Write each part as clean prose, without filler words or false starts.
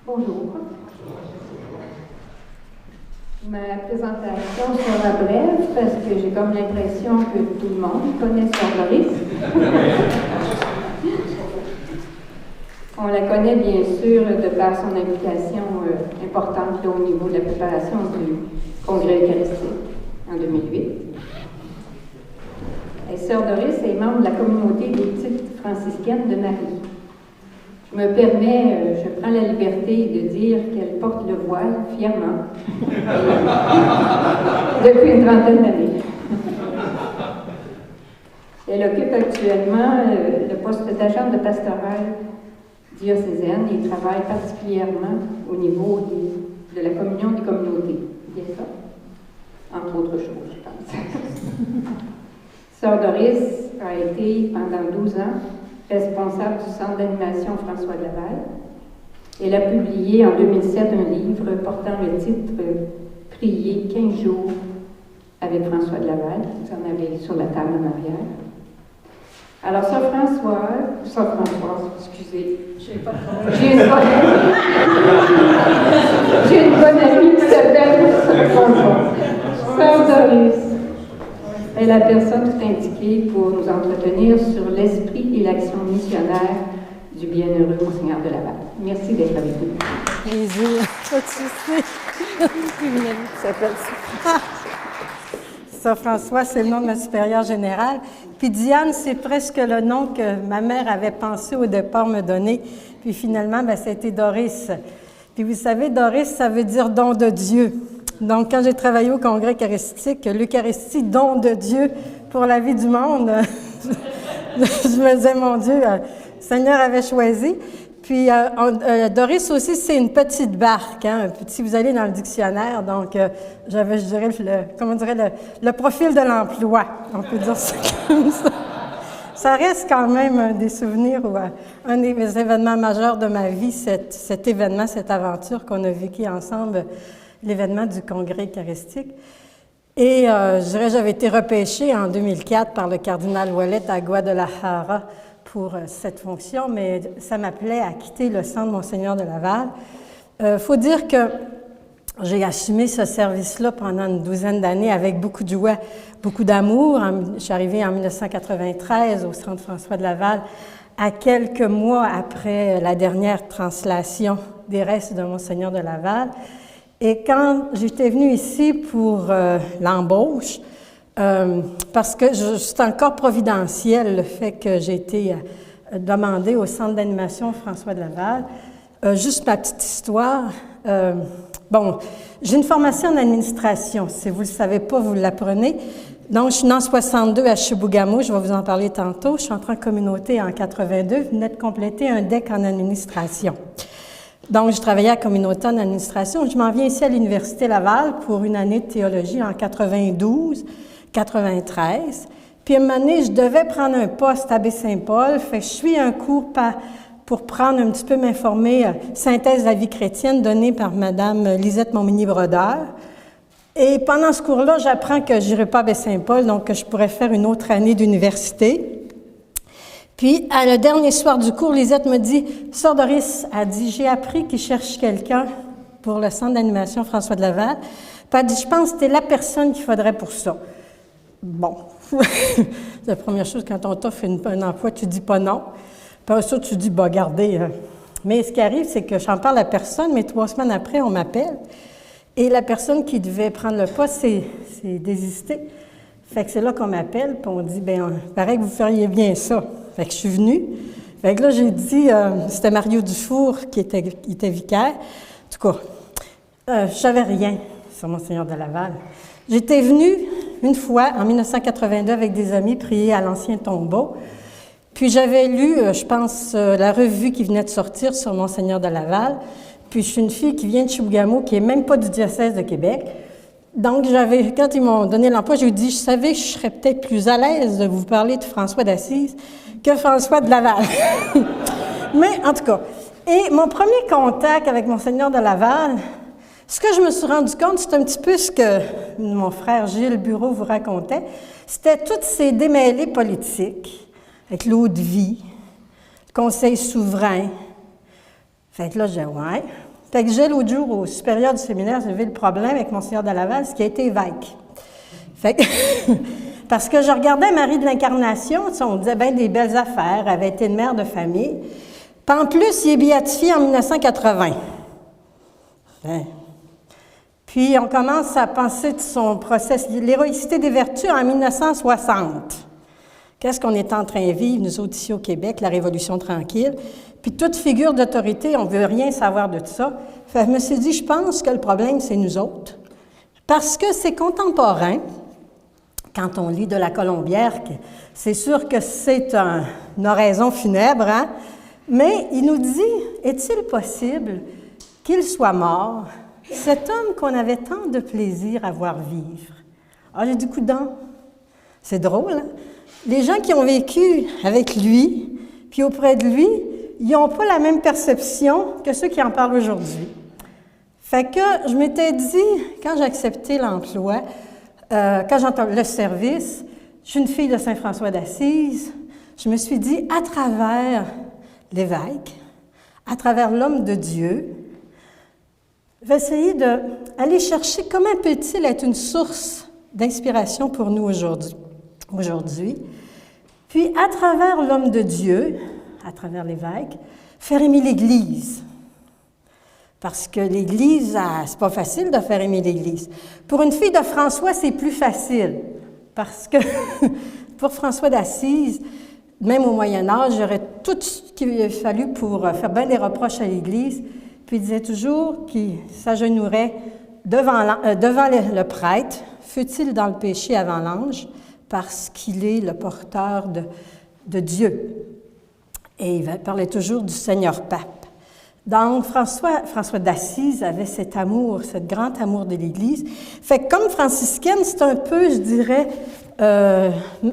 Bonjour. Ma présentation sera brève parce que j'ai comme l'impression que tout le monde connaît Sœur Doris. On la connaît bien sûr de par son implication importante au niveau de la préparation du Congrès eucharistique en 2008. Et Sœur Doris est membre de la communauté des petites franciscaines de Marie. Je me permets, je prends la liberté de dire qu'elle porte le voile fièrement depuis une trentaine d'années. Elle occupe actuellement le poste d'agente de pastorale diocésaine et travaille particulièrement au niveau de la communion des communautés. Bien ça? Entre autres choses, je pense. Sœur Doris a été pendant 12 ans responsable du Centre d'animation François de Laval. Elle a publié en 2007 un livre portant le titre « Prier 15 jours avec François de Laval ». Vous en avez sur la table en arrière. Alors, Sœur Françoise, excusez, j'ai une bonne amie qui s'appelle Sœur Françoise. Sœur Doris est la personne tout indiquée pour nous entretenir sur l'esprit et l'action missionnaire du bienheureux Monseigneur de Laval. Merci d'être avec nous. Plaisir, pas de souci. Une amie qui s'appelle ça. Sœur François, c'est le nom de ma supérieure générale. Puis Diane, c'est presque le nom que ma mère avait pensé au départ me donner. Puis finalement, ça a été Doris. Puis vous savez, Doris, ça veut dire don de Dieu. Donc, quand j'ai travaillé au Congrès eucharistique, l'Eucharistie, don de Dieu pour la vie du monde, je me disais, mon Dieu, le Seigneur avait choisi. Puis, Doris aussi, c'est une petite barque, hein, si vous allez dans le dictionnaire. Donc, j'avais, je dirais, le profil de l'emploi. On peut dire ça comme ça. Ça reste quand même des souvenirs ou un des événements majeurs de ma vie, cet événement, cette aventure qu'on a vécu ensemble, l'événement du Congrès eucharistique. Et je dirais, j'avais été repêchée en 2004 par le cardinal Ouellet à Guadalajara pour cette fonction, mais ça m'appelait à quitter le centre Monseigneur de Laval. Faut dire que j'ai assumé ce service-là pendant une douzaine d'années avec beaucoup de joie, beaucoup d'amour. Je suis arrivée en 1993 au centre François de Laval, à quelques mois après la dernière translation des restes de Monseigneur de Laval. Et quand j'étais venue ici pour l'embauche, parce que c'est encore providentiel le fait que j'ai été demandée au Centre d'animation François de Laval. Juste ma petite histoire. J'ai une formation en administration. Si vous ne le savez pas, vous l'apprenez. Donc, je suis née en 62 à Chibougamau. Je vais vous en parler tantôt. Je suis entrée en communauté en 82. Je venais de compléter un DEC en administration. Donc, je travaillais à la communauté en administration. Je m'en viens ici à l'Université Laval pour une année de théologie en 92, 93. Puis, à un moment donné, je devais prendre un poste à Baie-Saint-Paul. Fait que je suis un cours pour prendre un petit peu m'informer, synthèse de la vie chrétienne donnée par Mme Lisette Montmigny-Brodeur. Et pendant ce cours-là, j'apprends que je n'irai pas à Baie-Saint-Paul, donc que je pourrais faire une autre année d'université. Puis, à le dernier soir du cours, Lisette me dit, « Sœur Doris a dit, j'ai appris qu'il cherche quelqu'un pour le centre d'animation François de Laval. Puis elle dit, je pense que tu es la personne qu'il faudrait pour ça. » Bon, c'est la première chose quand on t'offre un emploi, tu dis pas non. Puis ça, tu dis, gardez. Mais ce qui arrive, c'est que j'en parle à personne, mais 3 semaines après, on m'appelle. Et la personne qui devait prendre le poste s'est désistée. Fait que c'est là qu'on m'appelle, puis on dit, pareil que vous feriez bien ça. Fait que je suis venue. Fait que là, j'ai dit, c'était Mario Dufour qui était vicaire. En tout cas, je savais rien sur Monseigneur de Laval. J'étais venue une fois, en 1982, avec des amis, prier à l'Ancien Tombeau. Puis j'avais lu, je pense, la revue qui venait de sortir sur Monseigneur de Laval. Puis je suis une fille qui vient de Chibougamau, qui n'est même pas du diocèse de Québec. Donc, quand ils m'ont donné l'emploi, j'ai dit, je savais que je serais peut-être plus à l'aise de vous parler de François d'Assise que François de Laval. Mais, en tout cas, et mon premier contact avec Monseigneur de Laval, ce que je me suis rendu compte, c'est un petit peu ce que mon frère Gilles Bureau vous racontait, c'était toutes ces démêlés politiques, avec l'eau de vie, le conseil souverain. Fait que là, j'ai dit, ouais, Fait que j'ai l'autre jour, au supérieur du séminaire, j'ai vu le problème avec Monseigneur de Laval, ce qui a été évêque. Fait que parce que je regardais Marie de l'Incarnation, tu sais, on disait bien des belles affaires, elle avait été une mère de famille. Puis en plus, il est béatifié en 1980. Hein. Puis on commence à penser de son processus, l'héroïcité des vertus en 1960. Qu'est-ce qu'on est en train de vivre, nous autres ici au Québec, la Révolution tranquille. Puis toute figure d'autorité, on ne veut rien savoir de tout ça. Fait que je me suis dit, je pense que le problème, c'est nous autres. Parce que c'est contemporain. Quand on lit de la Colombière, c'est sûr que c'est une oraison funèbre, hein? Mais il nous dit, est-il possible qu'il soit mort, cet homme qu'on avait tant de plaisir à voir vivre? Ah, j'ai dit, coudonc, c'est drôle, hein? Les gens qui ont vécu avec lui, puis auprès de lui, ils n'ont pas la même perception que ceux qui en parlent aujourd'hui. Fait que je m'étais dit, quand j'ai accepté l'emploi, quand j'entends le service, je suis une fille de Saint-François d'Assise, je me suis dit, à travers l'évêque, à travers l'homme de Dieu, je vais essayer d'aller chercher comment peut-il être une source d'inspiration pour nous aujourd'hui. Puis, à travers l'homme de Dieu, à travers l'évêque, faire aimer l'Église. Parce que l'Église, c'est pas facile de faire aimer l'Église. Pour une fille de François, c'est plus facile. Parce que pour François d'Assise, même au Moyen Âge, j'aurais tout ce qu'il a fallu pour faire bien des reproches à l'Église. Puis il disait toujours qu'il s'agenouillerait devant le prêtre, fût-il dans le péché avant l'ange, parce qu'il est le porteur de Dieu. Et il parlait toujours du Seigneur Pape. Donc, François d'Assise avait cet amour, ce grand amour de l'Église. Fait que comme franciscaine, c'est un peu, je dirais,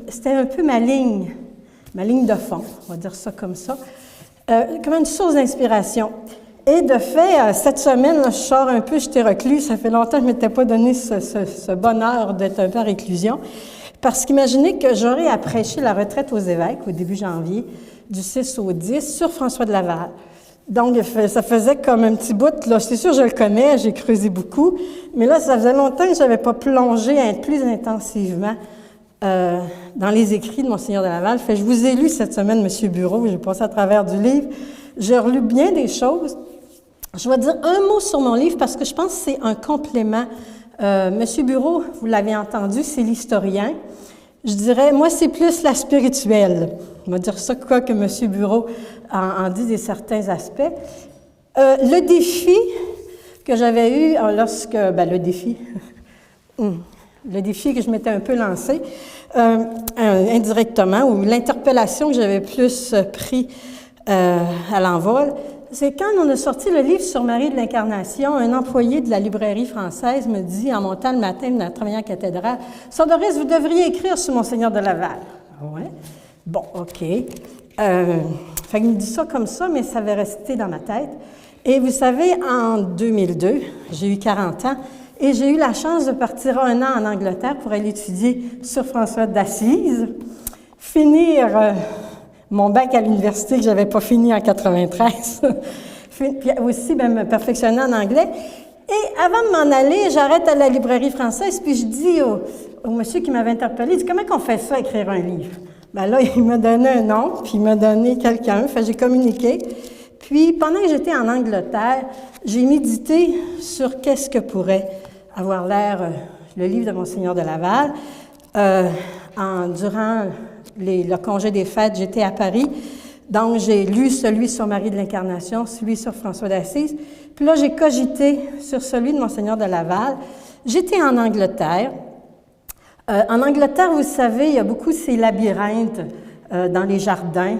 c'était un peu ma ligne de fond, on va dire ça comme ça, comme une source d'inspiration. Et de fait, cette semaine, là, je sors un peu, j'étais reclus, ça fait longtemps que je ne m'étais pas donné ce bonheur d'être un peu en réclusion, parce qu'imaginez que j'aurais à prêcher la retraite aux évêques au début janvier, du 6 au 10, sur François de Laval. Donc, ça faisait comme un petit bout, là, c'est sûr, je le connais, j'ai creusé beaucoup, mais là, ça faisait longtemps que je n'avais pas plongé plus intensivement dans les écrits de Monseigneur de Laval. Fait, je vous ai lu cette semaine, M. Bureau, j'ai passé à travers du livre, j'ai relu bien des choses. Je vais dire un mot sur mon livre parce que je pense que c'est un complément. M. Bureau, vous l'avez entendu, c'est l'historien. Je dirais, moi, c'est plus la spirituelle. On va dire ça, quoi que M. Bureau en dit des certains aspects. Le défi que j'avais eu le défi que je m'étais un peu lancé, indirectement, ou l'interpellation que j'avais plus pris à l'envol, c'est quand on a sorti le livre sur Marie de l'Incarnation, un employé de la librairie française me dit, en montant le matin, en travaillant en cathédrale, « Sœur Doris, vous devriez écrire sur Monseigneur de Laval. » Ouais. Bon, OK. Fait qu'il me dit ça comme ça, mais ça avait resté dans ma tête. Et vous savez, en 2002, j'ai eu 40 ans, et j'ai eu la chance de partir 1 an en Angleterre pour aller étudier sur François d'Assise, finir mon bac à l'université que je n'avais pas fini en 93, puis aussi me perfectionner en anglais. Et avant de m'en aller, j'arrête à la librairie française, puis je dis au monsieur qui m'avait interpellé, il dit « Comment qu'on fait ça, écrire un livre? » Ben là, il m'a donné un nom, puis il m'a donné quelqu'un, fait j'ai communiqué. Puis, pendant que j'étais en Angleterre, j'ai médité sur qu'est-ce que pourrait avoir l'air le livre de Monseigneur de Laval. Durant le congé des fêtes, j'étais à Paris, donc j'ai lu celui sur Marie de l'Incarnation, celui sur François d'Assise, puis là, j'ai cogité sur celui de Monseigneur de Laval. J'étais en Angleterre. En Angleterre, vous savez, il y a beaucoup ces labyrinthes dans les jardins,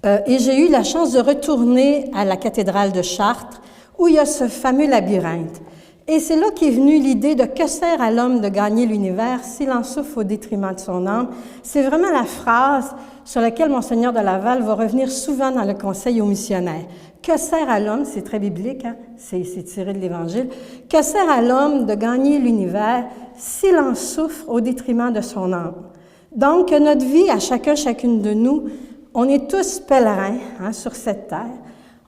et j'ai eu la chance de retourner à la cathédrale de Chartres, où il y a ce fameux labyrinthe. Et c'est là qu'est venue l'idée de « Que sert à l'homme de gagner l'univers s'il en souffre au détriment de son âme ?» C'est vraiment la phrase sur laquelle Monseigneur de Laval va revenir souvent dans le conseil aux missionnaires. « Que sert à l'homme ?» C'est très biblique, hein? C'est tiré de l'Évangile. « Que sert à l'homme de gagner l'univers s'il en souffre au détriment de son âme? » Donc, notre vie, à chacune de nous, on est tous pèlerins sur cette terre.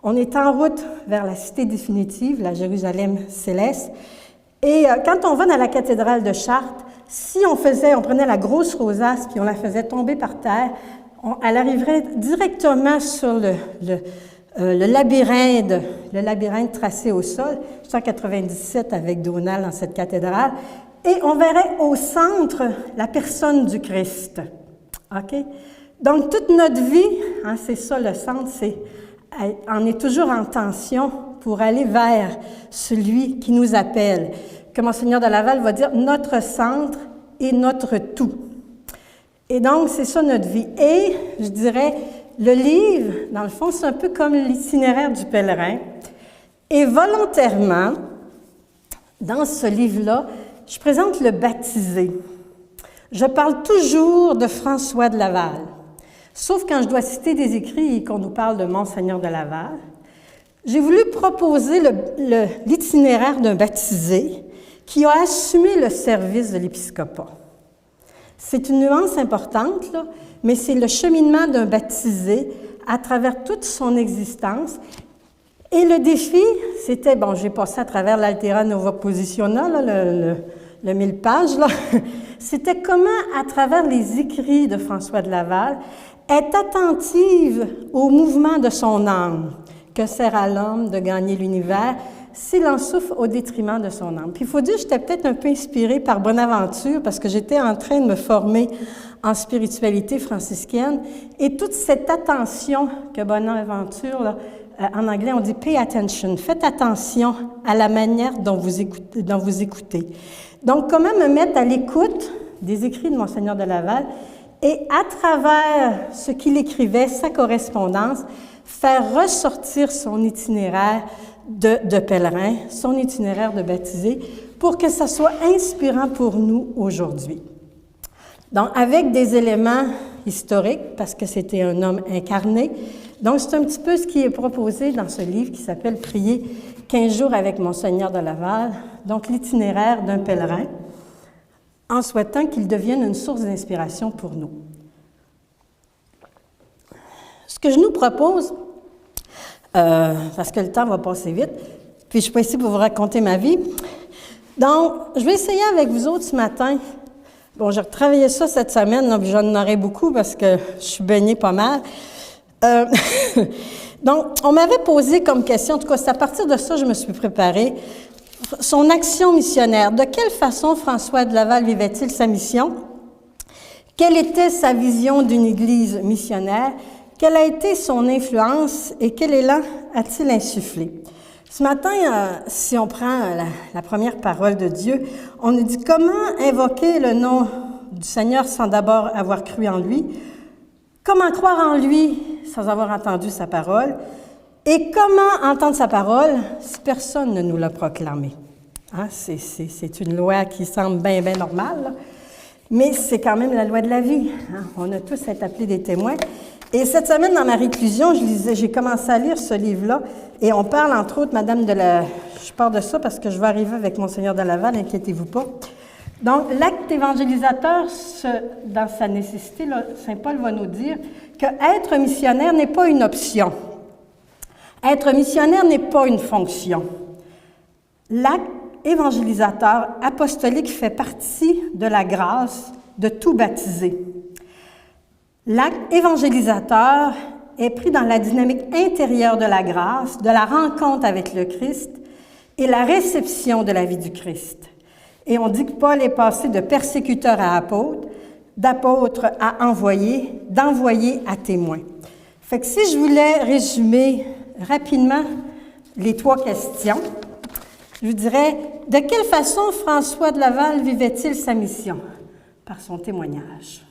On est en route vers la cité définitive, la Jérusalem céleste. Et quand on va dans la cathédrale de Chartres, si on prenait la grosse rosace puis on la faisait tomber par terre, elle arriverait directement sur le labyrinthe tracé au sol, 197 avec Donald dans cette cathédrale, et on verrait au centre la personne du Christ. OK? Donc, toute notre vie, hein, c'est ça le centre, on est toujours en tension pour aller vers celui qui nous appelle. Que Monseigneur de Laval va dire, notre centre et notre tout. Et donc, c'est ça notre vie. Et, je dirais, le livre, dans le fond, c'est un peu comme l'itinéraire du pèlerin. Et volontairement, dans ce livre-là, je présente le baptisé. Je parle toujours de François de Laval, sauf quand je dois citer des écrits et qu'on nous parle de Monseigneur de Laval. J'ai voulu proposer l'itinéraire d'un baptisé qui a assumé le service de l'épiscopat. C'est une nuance importante, là, mais c'est le cheminement d'un baptisé à travers toute son existence. Et le défi, c'était, bon, j'ai passé à travers l'Altera Nova Positiona, là, le 1000 pages, là. C'était comment, à travers les écrits de François de Laval, être attentive au mouvement de son âme, que sert à l'homme de gagner l'univers, s'il en souffre au détriment de son âme. Puis il faut dire, j'étais peut-être un peu inspirée par Bonaventure, parce que j'étais en train de me former en spiritualité franciscaine, et toute cette attention que Bonaventure, là, en anglais, on dit « pay attention », faites attention à la manière dont vous écoutez. Donc, comment me mettre à l'écoute des écrits de Monseigneur de Laval et à travers ce qu'il écrivait, sa correspondance, faire ressortir son itinéraire de pèlerin, son itinéraire de baptisé, pour que ça soit inspirant pour nous aujourd'hui. Donc, avec des éléments historiques, parce que c'était un homme incarné. Donc, c'est un petit peu ce qui est proposé dans ce livre qui s'appelle « Prier 15 jours avec Monseigneur de Laval », donc l'itinéraire d'un pèlerin, en souhaitant qu'il devienne une source d'inspiration pour nous. Ce que je nous propose, parce que le temps va passer vite, puis je ne suis pas ici pour vous raconter ma vie, donc je vais essayer avec vous autres ce matin. Bon, j'ai retravaillé ça cette semaine, là, puis j'en aurai beaucoup parce que je suis baignée pas mal. Donc, on m'avait posé comme question, en tout cas, c'est à partir de ça que je me suis préparée, son action missionnaire. De quelle façon François de Laval vivait-il sa mission? Quelle était sa vision d'une Église missionnaire? Quelle a été son influence et quel élan a-t-il insufflé? Ce matin, si on prend la première parole de Dieu, on nous dit comment invoquer le nom du Seigneur sans d'abord avoir cru en lui, comment croire en lui sans avoir entendu sa parole, et comment entendre sa parole si personne ne nous l'a proclamé. Hein? C'est une loi qui semble bien normale, là. Mais c'est quand même la loi de la vie. Hein? On a tous à être appelés des témoins. Et cette semaine, dans ma réclusion, j'ai commencé à lire ce livre-là, et on parle, entre autres, je parle de ça parce que je vais arriver avec Monseigneur de Laval, inquiétez-vous pas. Donc, l'acte évangélisateur, dans sa nécessité, là, Saint Paul va nous dire qu'être missionnaire n'est pas une option. Être missionnaire n'est pas une fonction. L'acte évangélisateur apostolique fait partie de la grâce de tout baptisé. L'acte évangélisateur est pris dans la dynamique intérieure de la grâce, de la rencontre avec le Christ et la réception de la vie du Christ. Et on dit que Paul est passé de persécuteur à apôtre, d'apôtre à envoyé, d'envoyé à témoin. Fait que si je voulais résumer rapidement les 3 questions, je vous dirais, de quelle façon François de Laval vivait-il sa mission? Par son témoignage.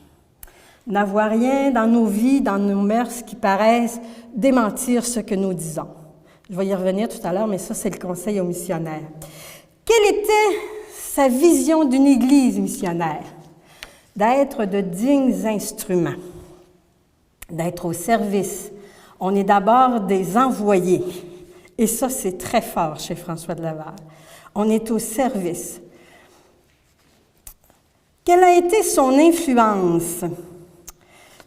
N'avoir rien dans nos vies, dans nos mœurs qui paraissent démentir ce que nous disons. Je vais y revenir tout à l'heure, mais ça, c'est le conseil aux missionnaires. Quelle était sa vision d'une Église missionnaire? D'être de dignes instruments, d'être au service. On est d'abord des envoyés. Et ça, c'est très fort chez François de Laval. On est au service. Quelle a été son influence?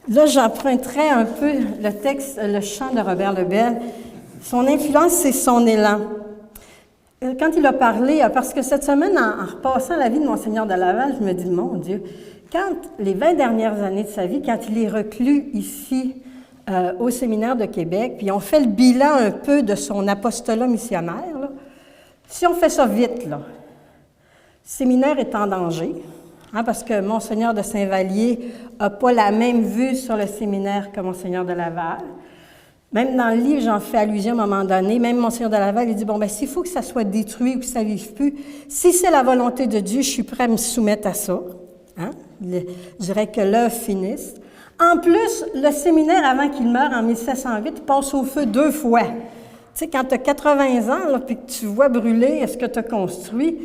Là, j'emprunterai un peu le texte, le chant de Robert Lebel. Son influence, c'est son élan. Quand il a parlé, parce que cette semaine, en repassant la vie de Monseigneur de Laval, je me dis, mon Dieu, quand les 20 dernières années de sa vie, quand il est reclus ici au séminaire de Québec, puis on fait le bilan un peu de son apostolat missionnaire, là, si on fait ça vite, là, le séminaire est en danger, parce que Monseigneur de Saint-Vallier n'a pas la même vue sur le séminaire que Monseigneur de Laval. Même dans le livre, j'en fais allusion à un moment donné, même Monseigneur de Laval, il dit, bon, bien, s'il faut que ça soit détruit ou que ça ne vive plus, si c'est la volonté de Dieu, je suis prêt à me soumettre à ça. Je dirais que l'œuvre finisse. En plus, le séminaire, avant qu'il meure en 1708, il passe au feu 2 fois. Tu sais, quand tu as 80 ans, là, puis que tu vois brûler ce que tu as construit,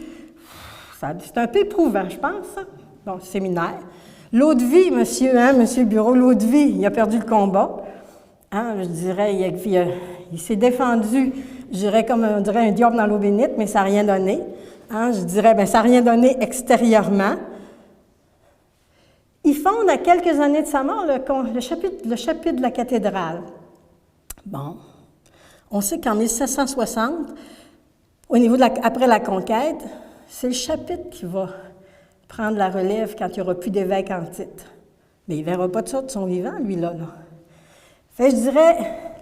c'est un peu éprouvant, je pense, ça. Donc, séminaire. L'eau de vie, monsieur Bureau, l'eau de vie, il a perdu le combat. Je dirais, il s'est défendu, je dirais comme on dirait un diable dans l'eau bénite, mais ça n'a rien donné. Je dirais, bien, ça n'a rien donné extérieurement. Il fonde à quelques années de sa mort le chapitre de la cathédrale. Bon, on sait qu'en 1760, au niveau après la conquête, c'est le chapitre qui va prendre la relève quand il n'y aura plus d'évêque en titre. Mais il ne verra pas de ça de son vivant, lui, là. Fait, je dirais,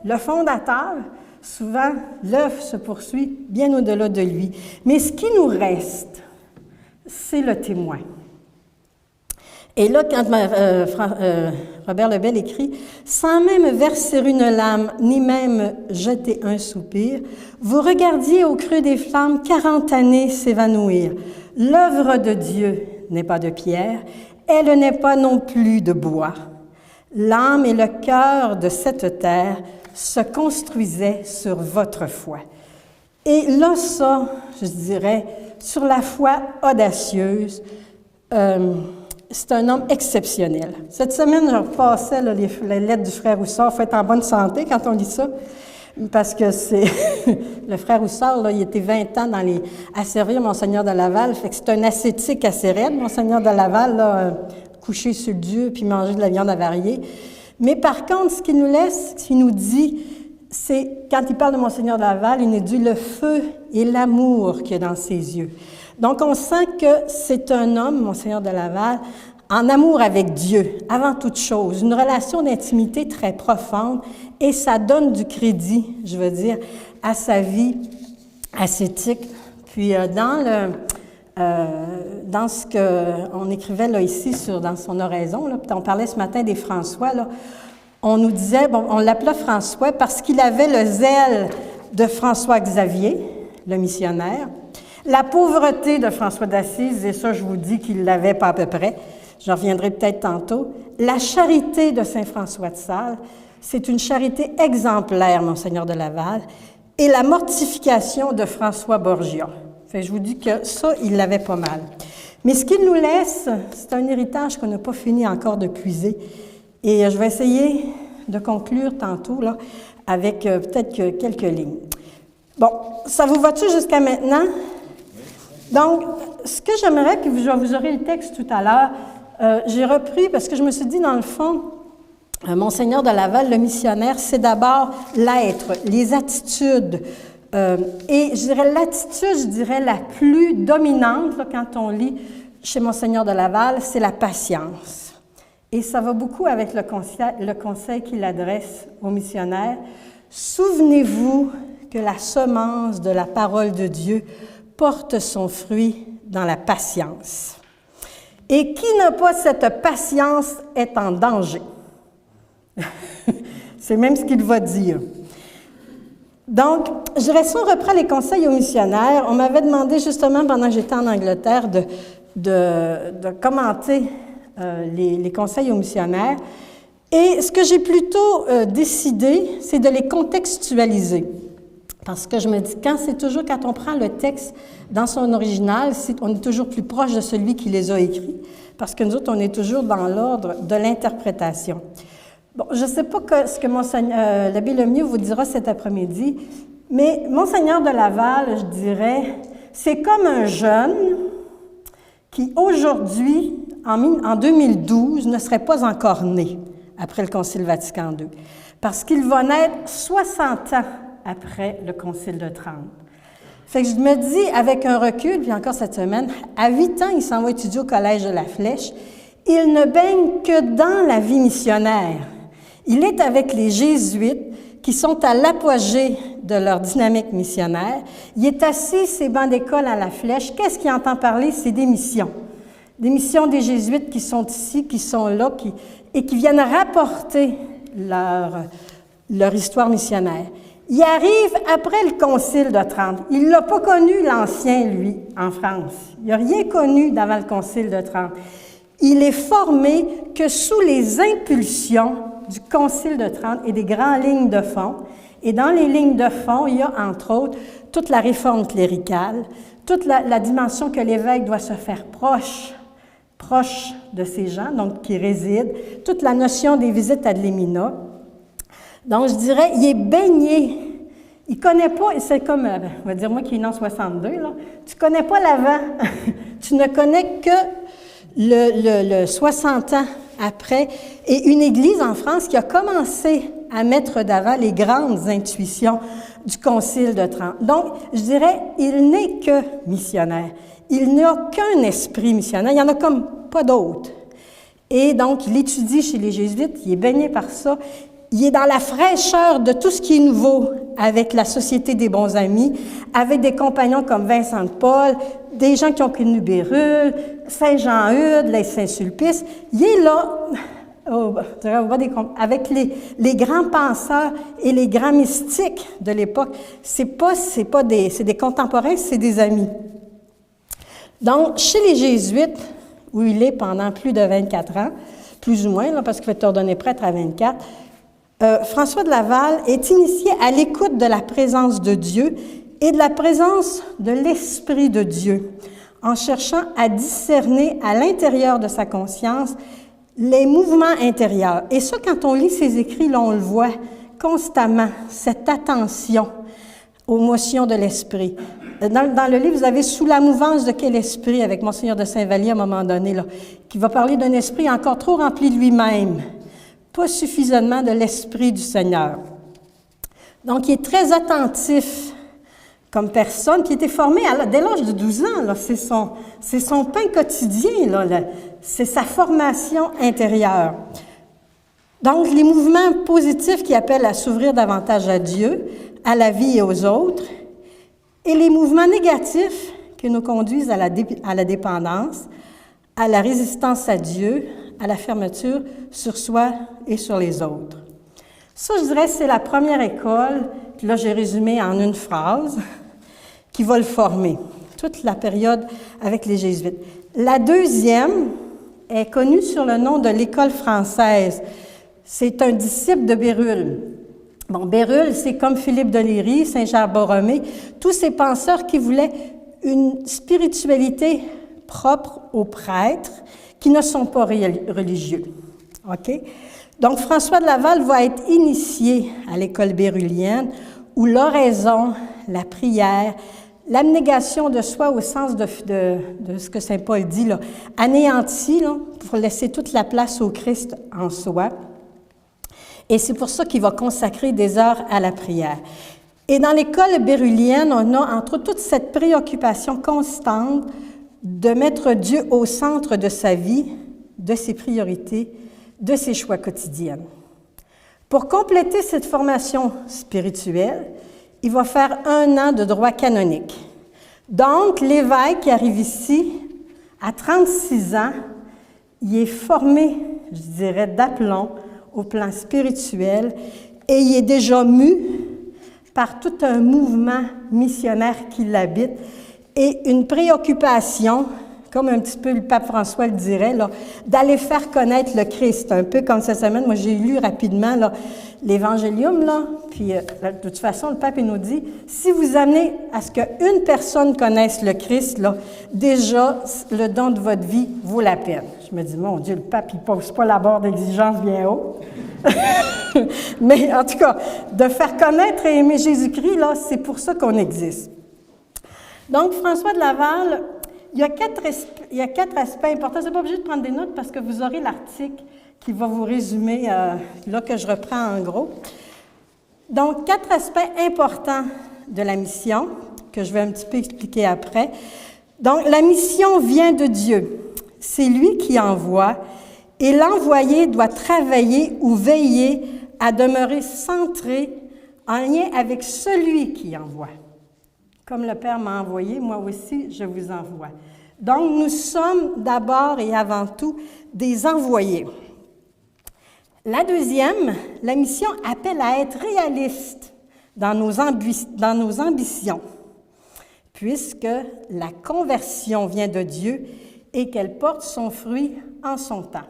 le fondateur, souvent, l'œuvre se poursuit bien au-delà de lui. Mais ce qui nous reste, c'est le témoin. Et là, quand Robert Lebel écrit « Sans même verser une larme, ni même jeter un soupir, vous regardiez au creux des flammes 40 années s'évanouir. L'œuvre de Dieu n'est pas de pierre, elle n'est pas non plus de bois. L'âme et le cœur de cette terre se construisaient sur votre foi. » Et là, ça, je dirais, sur la foi audacieuse, c'est un homme exceptionnel. Cette semaine, je repassais les lettres du frère Houssard. Il faut être en bonne santé quand on lit ça, parce que c'est... le frère Houssard, là, il était 20 ans à servir Monseigneur de Laval, fait que c'est un ascétique assez raide, Monseigneur de Laval, là, coucher sur le Dieu puis manger de la viande avariée. Mais par contre, ce qu'il nous laisse, ce qu'il nous dit, c'est, quand il parle de Monseigneur de Laval, il nous dit le feu et l'amour qu'il y a dans ses yeux. Donc, on sent que c'est un homme, Monseigneur de Laval, en amour avec Dieu, avant toute chose, une relation d'intimité très profonde, et ça donne du crédit, je veux dire, à sa vie ascétique. Puis, dans ce qu'on écrivait là, ici, dans son oraison, là, on parlait ce matin des François, là, on nous disait, bon, on l'appelait François parce qu'il avait le zèle de François Xavier, le missionnaire, la pauvreté de François d'Assise, et ça, je vous dis qu'il ne l'avait pas à peu près, j'en reviendrai peut-être tantôt, la charité de Saint François de Sales, c'est une charité exemplaire, Monseigneur de Laval, et la mortification de François Borgia. Fait, je vous dis que ça, il l'avait pas mal. Mais ce qu'il nous laisse, c'est un héritage qu'on n'a pas fini encore de puiser. Et je vais essayer de conclure tantôt là, avec peut-être quelques lignes. Bon, ça vous va-tu jusqu'à maintenant? Donc, ce que j'aimerais, puis vous aurez le texte tout à l'heure, j'ai repris parce que je me suis dit, dans le fond, Monseigneur de Laval, le missionnaire, c'est d'abord l'être, les attitudes. Et je dirais l'attitude, je dirais la plus dominante, là, quand on lit chez Monseigneur de Laval, c'est la patience. Et ça va beaucoup avec le conseil qu'il adresse aux missionnaires. Souvenez-vous que la semence de la parole de Dieu porte son fruit dans la patience. Et qui n'a pas cette patience est en danger. C'est même ce qu'il va dire. Donc, je dirais, si on reprend les conseils aux missionnaires, on m'avait demandé justement, pendant que j'étais en Angleterre, de commenter les conseils aux missionnaires. Et ce que j'ai plutôt décidé, c'est de les contextualiser. Parce que je me dis, quand on prend le texte dans son original, on est toujours plus proche de celui qui les a écrits, parce que nous autres, on est toujours dans l'ordre de l'interprétation. Bon, je ne sais pas ce que l'abbé Lemieux vous dira cet après-midi, mais Monseigneur de Laval, je dirais, c'est comme un jeune qui, aujourd'hui, en 2012, ne serait pas encore né après le Concile Vatican II, parce qu'il va naître 60 ans après le Concile de Trente. Fait que je me dis, avec un recul, puis encore cette semaine, à 8 ans, il s'en va étudier au Collège de la Flèche. Il ne baigne que dans la vie missionnaire. Il est avec les Jésuites qui sont à l'apogée de leur dynamique missionnaire. Il est assis sur ses bancs d'école à la Flèche. Qu'est-ce qu'il entend parler? C'est des missions. Des missions des Jésuites qui sont ici, qui sont là, et qui viennent rapporter leur histoire missionnaire. Il arrive après le Concile de Trente. Il n'a pas connu l'ancien, lui, en France. Il n'a rien connu d'avant le Concile de Trente. Il est formé que sous les impulsions du Concile de Trente et des grandes lignes de fond. Et dans les lignes de fond, il y a, entre autres, toute la réforme cléricale, toute la dimension que l'évêque doit se faire proche de ces gens, donc qui résident, toute la notion des visites ad limina. Donc, je dirais, il est baigné. Il ne connaît pas, c'est comme, on va dire moi qui est né en 62, là, tu ne connais pas l'avant. Tu ne connais que le 60 ans après. Et une Église en France qui a commencé à mettre d'avant les grandes intuitions du Concile de Trente. Donc, je dirais, il n'est que missionnaire. Il n'a qu'un esprit missionnaire. Il n'y en a comme pas d'autres. Et donc, il étudie chez les Jésuites, il est baigné par ça. Il est dans la fraîcheur de tout ce qui est nouveau avec la Société des bons amis, avec des compagnons comme Vincent de Paul, des gens qui ont connu Bérulle, Saint-Jean-Eudes, les Saint-Sulpice. Il est là, avec les grands penseurs et les grands mystiques de l'époque. C'est des contemporains, c'est des amis. Donc, chez les Jésuites, où il est pendant plus de 24 ans, plus ou moins, là, parce qu'il va être ordonné prêtre à 24, François de Laval est initié à l'écoute de la présence de Dieu et de la présence de l'Esprit de Dieu, en cherchant à discerner à l'intérieur de sa conscience les mouvements intérieurs. Et ça, quand on lit ses écrits, là, on le voit constamment, cette attention aux motions de l'Esprit. Dans le livre, vous avez « Sous la mouvance de quel esprit » avec Monseigneur de Saint-Vallier à un moment donné, là, qui va parler d'un esprit encore trop rempli de lui-même, pas suffisamment de l'Esprit du Seigneur. Donc, il est très attentif comme personne qui était formée dès l'âge de 12 ans. Là, c'est son pain quotidien, là, c'est sa formation intérieure. Donc, les mouvements positifs qui appellent à s'ouvrir davantage à Dieu, à la vie et aux autres, et les mouvements négatifs qui nous conduisent à la dépendance, à la résistance à Dieu, à la fermeture sur soi et sur les autres. Ça, je dirais, c'est la première école, puis là, j'ai résumé en une phrase, qui va le former, toute la période avec les Jésuites. La deuxième est connue sur le nom de l'École française. C'est un disciple de Bérulle. Bon, Bérulle, c'est comme Philippe de Léry, Saint-Jean-Borromée, tous ces penseurs qui voulaient une spiritualité propre aux prêtres, qui ne sont pas religieux. OK? Donc, François de Laval va être initié à l'école bérullienne où l'oraison, la prière, l'abnégation de soi au sens de ce que saint Paul dit, là, anéanti, là, pour laisser toute la place au Christ en soi. Et c'est pour ça qu'il va consacrer des heures à la prière. Et dans l'école bérullienne, on a entre autres toute cette préoccupation constante de mettre Dieu au centre de sa vie, de ses priorités, de ses choix quotidiens. Pour compléter cette formation spirituelle, il va faire 1 an de droit canonique. Donc, l'évêque qui arrive ici, à 36 ans, il est formé, je dirais, d'aplomb au plan spirituel et il est déjà mu par tout un mouvement missionnaire qui l'habite et une préoccupation, comme un petit peu le pape François le dirait, là, d'aller faire connaître le Christ. Un peu comme cette semaine, moi j'ai lu rapidement là, l'Évangélium, là, puis de toute façon, le pape il nous dit, si vous amenez à ce qu'une personne connaisse le Christ, là, déjà, le don de votre vie vaut la peine. Je me dis, mon Dieu, le pape, il ne pose pas la barre d'exigence bien haut. Mais en tout cas, de faire connaître et aimer Jésus-Christ, là, c'est pour ça qu'on existe. Donc, François de Laval, il y a 4 aspects importants. Je n'ai pas obligé de prendre des notes parce que vous aurez l'article qui va vous résumer, là que je reprends en gros. Donc, 4 aspects importants de la mission, que je vais un petit peu expliquer après. Donc, la mission vient de Dieu. C'est lui qui envoie, et l'envoyé doit travailler ou veiller à demeurer centré en lien avec celui qui envoie. Comme le Père m'a envoyé, moi aussi, je vous envoie. Donc, nous sommes d'abord et avant tout des envoyés. La deuxième, la mission appelle à être réaliste dans nos ambitions, puisque la conversion vient de Dieu et qu'elle porte son fruit en son temps.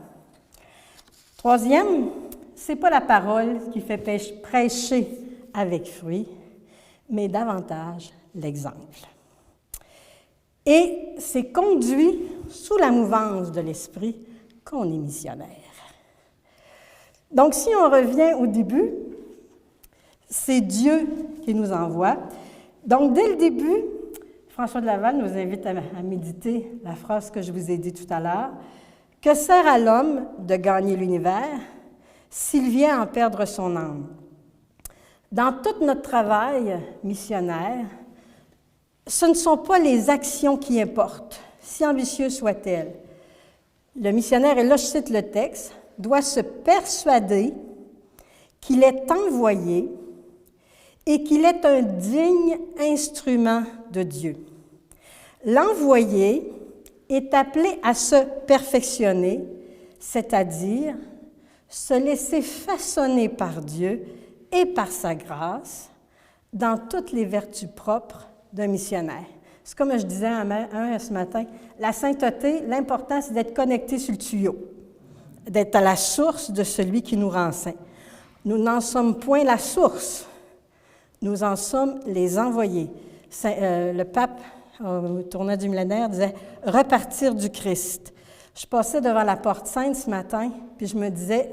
Troisième, ce n'est pas la parole qui fait prêcher avec fruit, mais davantage l'exemple. Et c'est conduit sous la mouvance de l'Esprit qu'on est missionnaire. Donc, si on revient au début, c'est Dieu qui nous envoie. Donc, dès le début, François de Laval nous invite à méditer la phrase que je vous ai dit tout à l'heure. « Que sert à l'homme de gagner l'univers s'il vient en perdre son âme? » Dans tout notre travail missionnaire, ce ne sont pas les actions qui importent, si ambitieuses soient-elles. Le missionnaire, et là je cite le texte, doit se persuader qu'il est envoyé et qu'il est un digne instrument de Dieu. L'envoyé est appelé à se perfectionner, c'est-à-dire se laisser façonner par Dieu et par sa grâce dans toutes les vertus propres d'un missionnaire. C'est comme je disais à un ce matin, la sainteté, l'important, c'est d'être connecté sur le tuyau, d'être à la source de celui qui nous rend saints. Nous n'en sommes point la source, nous en sommes les envoyés. Le pape, au tournant du millénaire, disait « repartir du Christ ». Je passais devant la porte sainte ce matin, puis je me disais,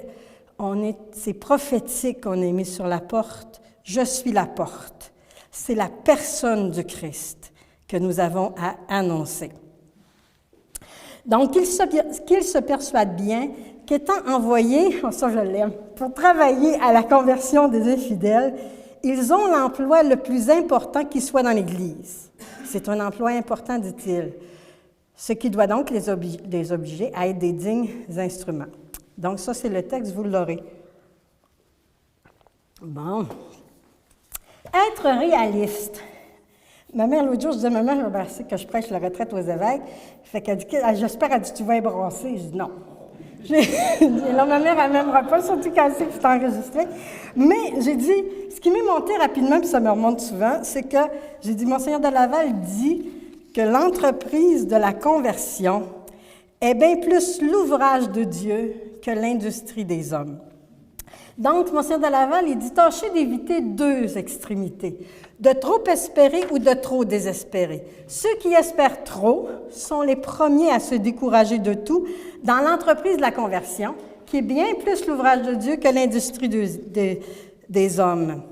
c'est prophétique qu'on est mis sur la porte. Je suis la porte. C'est la personne du Christ que nous avons à annoncer. Donc, qu'il se persuade bien qu'étant envoyés, ça je l'aime, pour travailler à la conversion des infidèles, ils ont l'emploi le plus important qui soit dans l'Église. C'est un emploi important, dit-il, ce qui doit donc les obliger à être des dignes instruments. Donc, ça, c'est le texte, vous l'aurez. Bon. Être réaliste. Ma mère, l'autre jour, je disais, maman, c'est que je prêche la retraite aux évêques. Fait qu'elle dit, j'espère, elle dit, tu vas embrasser. Je dis, non. Là, ma mère, elle m'aimera pas, surtout quand elle sait que c'est enregistré. Mais j'ai dit, ce qui m'est monté rapidement, puis ça me remonte souvent, c'est que j'ai dit, Monseigneur de Laval dit que l'entreprise de la conversion est bien plus l'ouvrage de Dieu que l'industrie des hommes. Donc, Monseigneur de Laval, il dit, tâchez d'éviter 2 extrémités, de trop espérer ou de trop désespérer. Ceux qui espèrent trop sont les premiers à se décourager de tout dans l'entreprise de la conversion, qui est bien plus l'ouvrage de Dieu que l'industrie des hommes.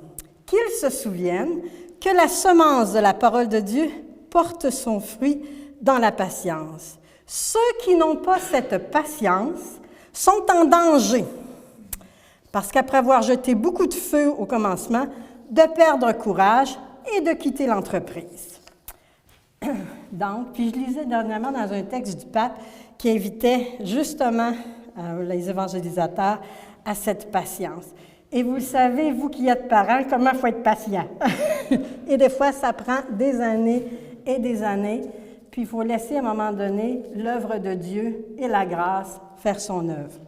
Qu'ils se souviennent que la semence de la parole de Dieu porte son fruit dans la patience. Ceux qui n'ont pas cette patience sont en danger, parce qu'après avoir jeté beaucoup de feu au commencement, de perdre courage et de quitter l'entreprise. Donc, puis je lisais dernièrement dans un texte du pape qui invitait justement les évangélisateurs à cette patience. Et vous le savez, vous qui êtes parents, comment il faut être patient. Et des fois, ça prend des années et des années, puis il faut laisser à un moment donné l'œuvre de Dieu et la grâce faire son œuvre.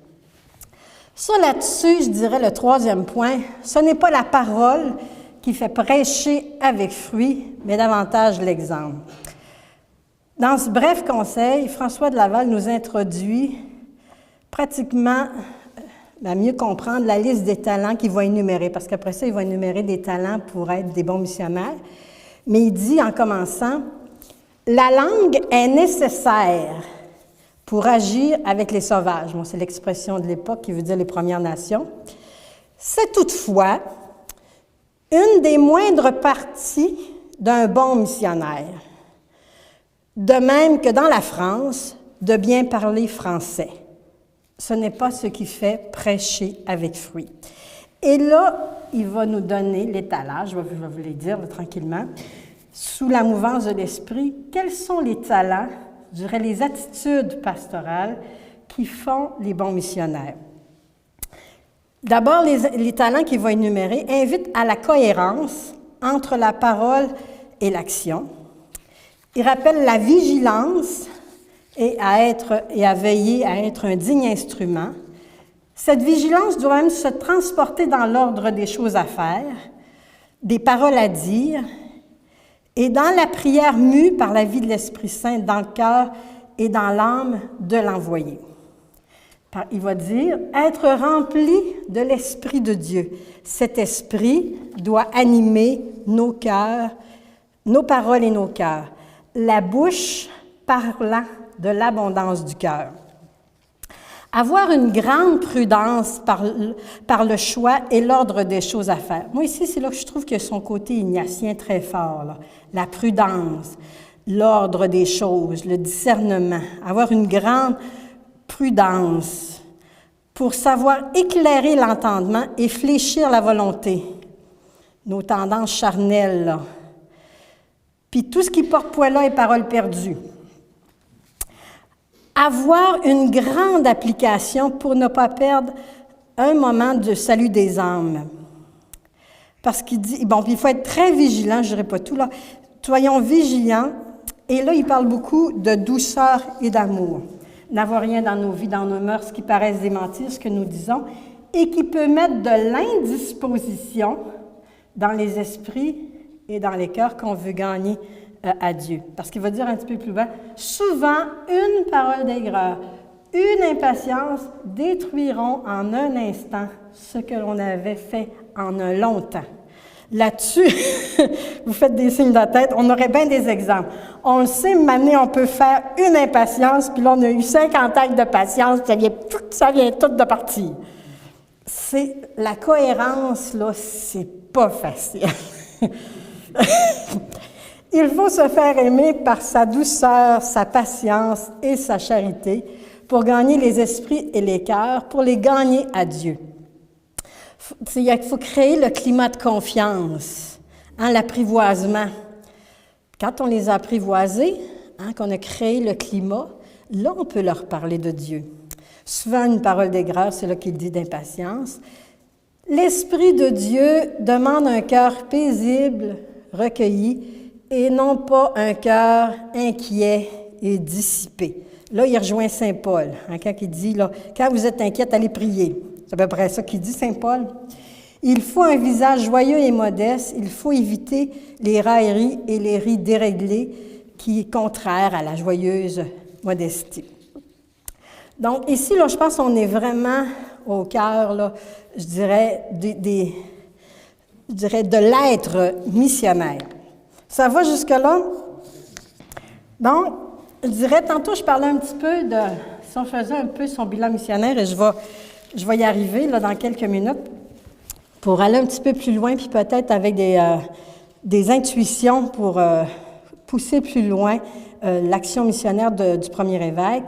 Ça, là-dessus, je dirais le 3e point, ce n'est pas la parole qui fait prêcher avec fruit, mais davantage l'exemple. Dans ce bref conseil, François de Laval nous introduit pratiquement, à mieux comprendre, la liste des talents qu'il va énumérer, parce qu'après ça, il va énumérer des talents pour être des bons missionnaires. Mais il dit, en commençant, « La langue est nécessaire pour agir avec les sauvages. » Bon, c'est l'expression de l'époque qui veut dire les Premières Nations. « C'est toutefois une des moindres parties d'un bon missionnaire. De même que dans la France, de bien parler français. Ce n'est pas ce qui fait prêcher avec fruit. Et là, il va nous donner l'étalage, je vais vous les dire là, tranquillement, sous la mouvance de l'esprit, quels sont les talents, je dirais les attitudes pastorales qui font les bons missionnaires. D'abord, les talents qu'il va énumérer invitent à la cohérence entre la parole et l'action. Il rappelle la vigilance et à veiller à être un digne instrument. Cette vigilance doit même se transporter dans l'ordre des choses à faire, des paroles à dire, et dans la prière mue par la vie de l'Esprit Saint dans le cœur et dans l'âme de l'envoyé. Il va dire « être rempli de l'Esprit de Dieu ». Cet Esprit doit animer nos cœurs, nos paroles et nos cœurs. La bouche parlant de l'abondance du cœur. Avoir une grande prudence par le choix et l'ordre des choses à faire. Moi, ici, c'est là que je trouve que son côté ignatien très fort. Là. La prudence, l'ordre des choses, le discernement. Avoir une grande prudence pour savoir éclairer l'entendement et fléchir la volonté. Nos tendances charnelles, là. Puis tout ce qui porte poids là est parole perdue. Avoir une grande application pour ne pas perdre un moment de salut des âmes. Parce qu'il dit, bon, il faut être très vigilant, je ne dirais pas tout là, soyons vigilants, et là, il parle beaucoup de douceur et d'amour. N'avoir rien dans nos vies, dans nos mœurs qui paraissent démentir ce que nous disons, et qui peut mettre de l'indisposition dans les esprits et dans les cœurs qu'on veut gagner à Dieu. Parce qu'il va dire un petit peu plus bas, souvent, une parole d'aigreur, une impatience détruiront en un instant ce que l'on avait fait en un long temps. Là-dessus, vous faites des signes de la tête, on aurait bien des exemples. On le sait, maintenant, on peut faire une impatience, puis là, on a eu 50 actes de patience, ça vient tout de partir. C'est la cohérence, là, c'est pas facile. Il faut se faire aimer par sa douceur, sa patience et sa charité pour gagner les esprits et les cœurs, pour les gagner à Dieu. Il faut créer le climat de confiance, l'apprivoisement. Quand on les a apprivoisés, qu'on a créé le climat, là, on peut leur parler de Dieu. Souvent, une parole d'aigreur, c'est là qu'il dit d'impatience. L'Esprit de Dieu demande un cœur paisible, recueilli, et non pas un cœur inquiet et dissipé. Là, il rejoint Saint Paul, quand il dit, là, quand vous êtes inquiète, allez prier. C'est à peu près ça qu'il dit, Saint Paul. Il faut un visage joyeux et modeste, il faut éviter les railleries et les ris déréglés qui est contraire à la joyeuse modestie. Donc, ici, là, je pense qu'on est vraiment au cœur, là, je dirais, de l'être missionnaire. Ça va jusque-là? Donc, je dirais, tantôt, je parlais un petit peu de, si on faisait un peu son bilan missionnaire, et je vais y arriver, là, dans quelques minutes, pour aller un petit peu plus loin, puis peut-être avec des intuitions pour pousser plus loin l'action missionnaire du premier évêque.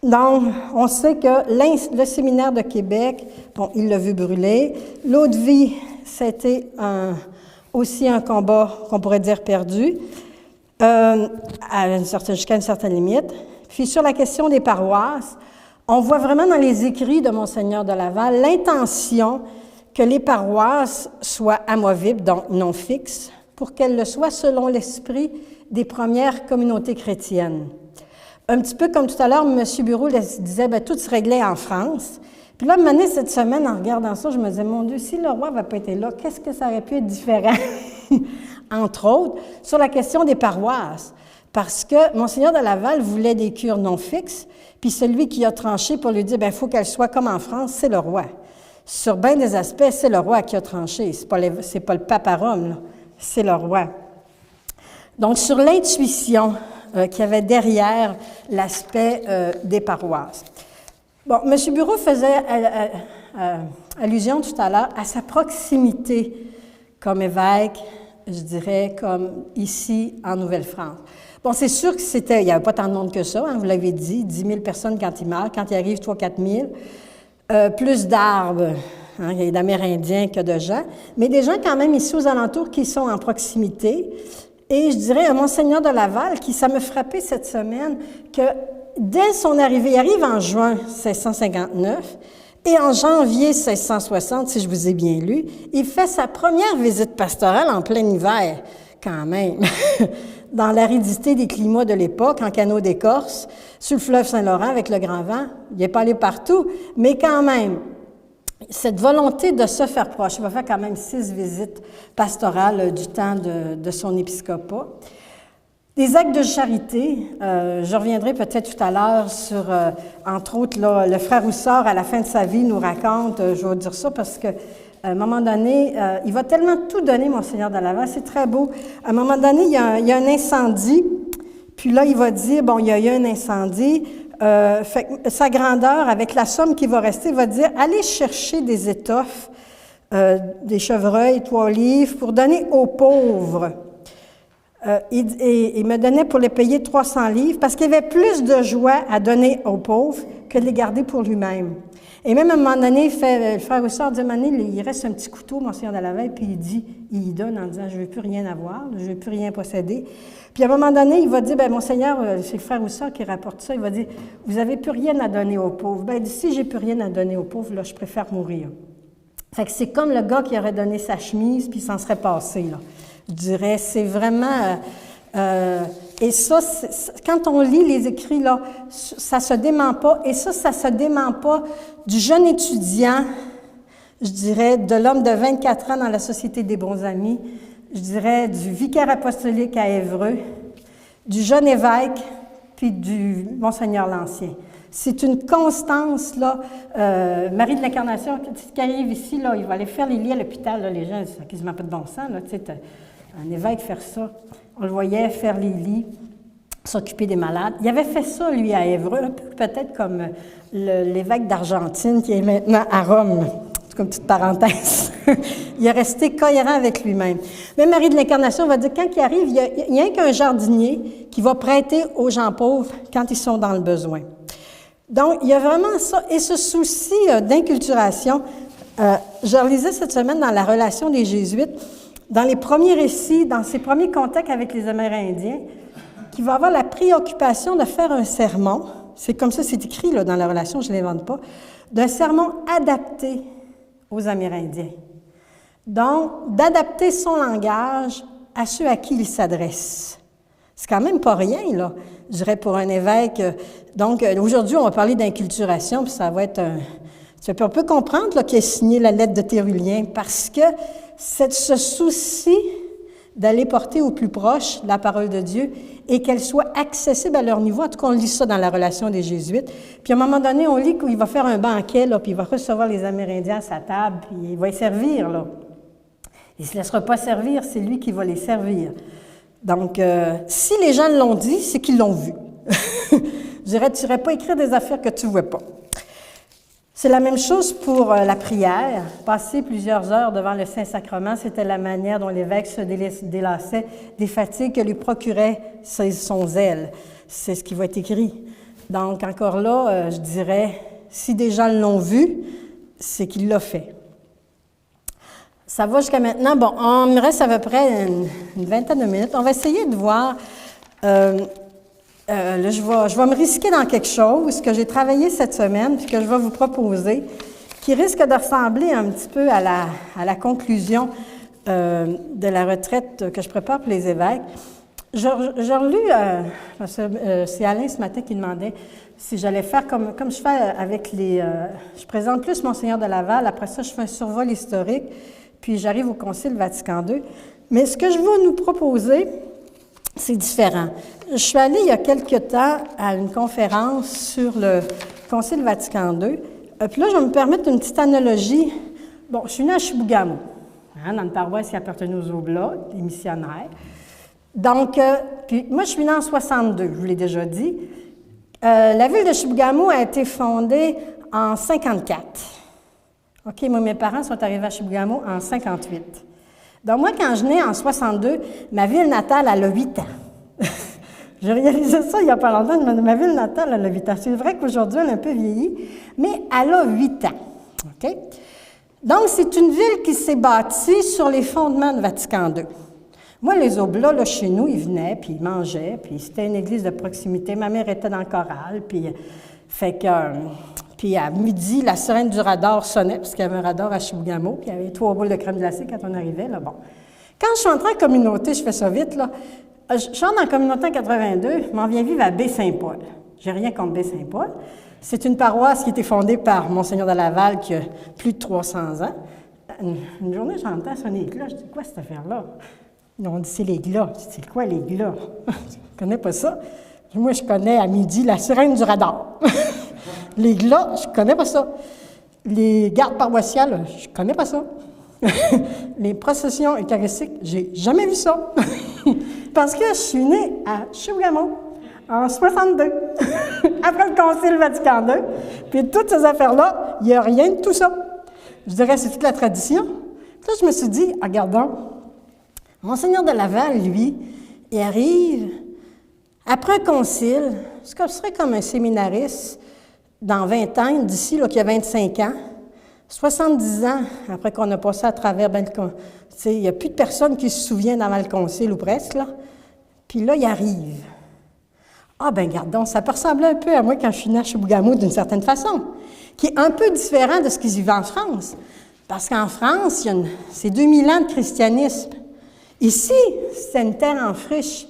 Donc, on sait que le séminaire de Québec, bon, il l'a vu brûler. L'eau-de-vie, c'était aussi un combat qu'on pourrait dire perdu, jusqu'à une certaine limite. Puis sur la question des paroisses, on voit vraiment dans les écrits de Monseigneur de Laval l'intention que les paroisses soient amovibles, donc non fixes, pour qu'elles le soient selon l'esprit des premières communautés chrétiennes. Un petit peu comme tout à l'heure, M. Bureau disait, bien, tout se réglait en France. Puis là, cette semaine, en regardant ça, je me disais, mon Dieu, si le roi n'avait pas été là, qu'est-ce que ça aurait pu être différent? Entre autres, sur la question des paroisses. Parce que Monseigneur de Laval voulait des cures non fixes, puis celui qui a tranché pour lui dire, bien, il faut qu'elle soit comme en France, c'est le roi. Sur bien des aspects, c'est le roi qui a tranché. C'est pas le pape à Rome, là. C'est le roi. Donc, sur l'intuition qu'il y avait derrière l'aspect des paroisses. Bon, M. Bureau faisait allusion tout à l'heure à sa proximité comme évêque, je dirais, comme ici en Nouvelle-France. Bon, c'est sûr que il n'y avait pas tant de monde que ça, vous l'avez dit, 10 000 personnes quand il meurt, quand il arrive 3 000 4 000, plus d'arbres, hein, il y a d'Amérindiens que de gens, mais des gens quand même ici aux alentours qui sont en proximité. Et je dirais à Monseigneur de Laval, ça me frappait cette semaine, que dès son arrivée, il arrive en juin 1659, et en janvier 1660, si je vous ai bien lu, il fait sa première visite pastorale en plein hiver, quand même, dans l'aridité des climats de l'époque, en canot d'écorce, sur le fleuve Saint-Laurent avec le grand vent. Il n'est pas allé partout, mais quand même, cette volonté de se faire proche. Il va faire quand même 6 visites pastorales du temps de son épiscopat. Des actes de charité, je reviendrai peut-être tout à l'heure sur, entre autres, là, le frère Houssard, à la fin de sa vie, nous raconte, je vais dire ça parce qu'à un moment donné, il va tellement tout donner, Monseigneur de Laval, c'est très beau. À un moment donné, il y a un incendie, puis là, il va dire, bon, il y a eu un incendie, fait que sa grandeur, avec la somme qui va rester, va dire, allez chercher des étoffes, des chevreuils, 3 livres, pour donner aux pauvres. Il me donnait pour les payer 300 livres parce qu'il y avait plus de joie à donner aux pauvres que de les garder pour lui-même. Et même à un moment donné, le frère Houssard dit, à un moment donné, il reste un petit couteau, Monseigneur de Laval, puis il donne en disant, je ne veux plus rien avoir, je ne veux plus rien posséder. Puis à un moment donné, il va dire, bien, Monseigneur, c'est le frère Houssard qui rapporte ça, il va dire, vous n'avez plus rien à donner aux pauvres. Bien, si j'ai plus rien à donner aux pauvres, là, je préfère mourir. Fait que c'est comme le gars qui aurait donné sa chemise, puis il s'en serait passé, là. Je dirais, c'est vraiment... et ça, quand on lit les écrits, là, ça se dément pas. Et ça se dément pas du jeune étudiant, je dirais, de l'homme de 24 ans dans la Société des bons amis, je dirais, du vicaire apostolique à Évreux, du jeune évêque, puis du Monseigneur l'Ancien. C'est une constance, là. Marie de l'Incarnation, qui arrive ici, là, il va aller faire les lits à l'hôpital, là, les gens, ça n'a quasiment pas de bon sens, là, tu sais, un évêque faire ça. On le voyait faire les lits, s'occuper des malades. Il avait fait ça, lui, à Évreux, un peu peut-être comme l'évêque d'Argentine qui est maintenant à Rome. C'est comme petite parenthèse. Il est resté cohérent avec lui-même. Mais Marie de l'Incarnation va dire, quand il arrive, il n'y a qu'un jardinier qui va prêter aux gens pauvres quand ils sont dans le besoin. Donc, il y a vraiment ça. Et ce souci d'inculturation, je relisais cette semaine dans la relation des Jésuites, dans les premiers récits, dans ses premiers contacts avec les Amérindiens, qui va avoir la préoccupation de faire un sermon, c'est comme ça, c'est écrit là, dans la relation, je ne l'invente pas, d'un sermon adapté aux Amérindiens. Donc, d'adapter son langage à ceux à qui il s'adresse. C'est quand même pas rien, là, je dirais, pour un évêque. Donc, aujourd'hui, on va parler d'inculturation, puis ça va être un... On peut comprendre là, qu'il a signé la lettre de Térulien, parce que ce souci d'aller porter au plus proche la parole de Dieu et qu'elle soit accessible à leur niveau. En tout cas, on lit ça dans la relation des Jésuites. Puis à un moment donné, on lit qu'il va faire un banquet, là, puis il va recevoir les Amérindiens à sa table, puis il va les servir, là. Il ne se laissera pas servir, c'est lui qui va les servir. Donc, si les gens l'ont dit, c'est qu'ils l'ont vu. Je dirais, tu n'irais pas écrire des affaires que tu ne vois pas. C'est la même chose pour la prière. Passer plusieurs heures devant le Saint-Sacrement, c'était la manière dont l'évêque se délassait des fatigues que lui procurait son zèle. C'est ce qui va être écrit. Donc, encore là, je dirais, si des gens l'ont vu, c'est qu'il l'a fait. Ça va jusqu'à maintenant. Bon, il me reste à peu près une vingtaine de minutes. On va essayer de voir... Là, je vais me risquer dans quelque chose que j'ai travaillé cette semaine puis que je vais vous proposer, qui risque de ressembler un petit peu à la conclusion de la retraite que je prépare pour les évêques. J'ai relu, c'est Alain ce matin qui demandait si j'allais faire comme je fais avec je présente plus Monseigneur de Laval, après ça je fais un survol historique, puis j'arrive au Concile Vatican II. Mais ce que je veux nous proposer, c'est différent. Je suis allée il y a quelque temps à une conférence sur le Concile Vatican II. Puis là, je vais me permettre une petite analogie. Bon, je suis née à Chibougamau, dans une paroisse qui appartenait aux Oblats, des missionnaires. Donc, puis moi, je suis née en 62, je vous l'ai déjà dit. La ville de Chibougamau a été fondée en 54. OK, moi, mes parents sont arrivés à Chibougamau en 58. Donc, moi, quand je nais en 62, ma ville natale, elle a 8 ans. J'ai réalisé ça il n'y a pas longtemps, ma ville natale, elle a 8 ans. C'est vrai qu'aujourd'hui, elle a un peu vieilli, mais elle a 8 ans. OK? Donc, c'est une ville qui s'est bâtie sur les fondements de Vatican II. Moi, les Oblats, là, chez nous, ils venaient, puis ils mangeaient, puis c'était une église de proximité. Ma mère était dans le choral, puis puis à midi, la sirène du radar sonnait, parce qu'il y avait un radar à Chibougamau, puis il y avait 3 boules de crème glacée quand on arrivait, là, bon. Quand je suis entrée en communauté, je fais ça vite, là, je rentre en communauté en 82, je m'en viens vivre à Baie-Saint-Paul. J'ai rien contre Baie-Saint-Paul. C'est une paroisse qui a été fondée par Monseigneur de Laval, qui a plus de 300 ans. Une journée, j'entends sonner les glas, je dis, quoi cette affaire-là? Ils ont dit, c'est les glas. Je dis, c'est quoi les glas? Je ne connais pas ça. Moi, je connais à midi la sirène du radar. Les glas, je ne connais pas ça. Les gardes paroissiales, je ne connais pas ça. Les processions eucharistiques, j'ai jamais vu ça. Parce que je suis née à Chibougamau en 62, après le Concile Vatican II. Puis toutes ces affaires-là, il n'y a rien de tout ça. Je dirais, c'est toute la tradition. Puis là, je me suis dit, regardons, Monseigneur de Laval, lui, il arrive après un concile, ce serait comme un séminariste dans 20 ans, d'ici, là, qui a 25 ans, 70 ans après qu'on a passé à travers, il n'y a plus de personnes qui se souviennent avant le concile, ou presque, là. Puis là, il arrive. Ah, ben gardons, ça peut ressembler un peu à moi quand je suis née à Chibougamau d'une certaine façon, qui est un peu différent de ce qu'ils vivent en France. Parce qu'en France, c'est 2000 ans de christianisme. Ici, c'est une terre en friche.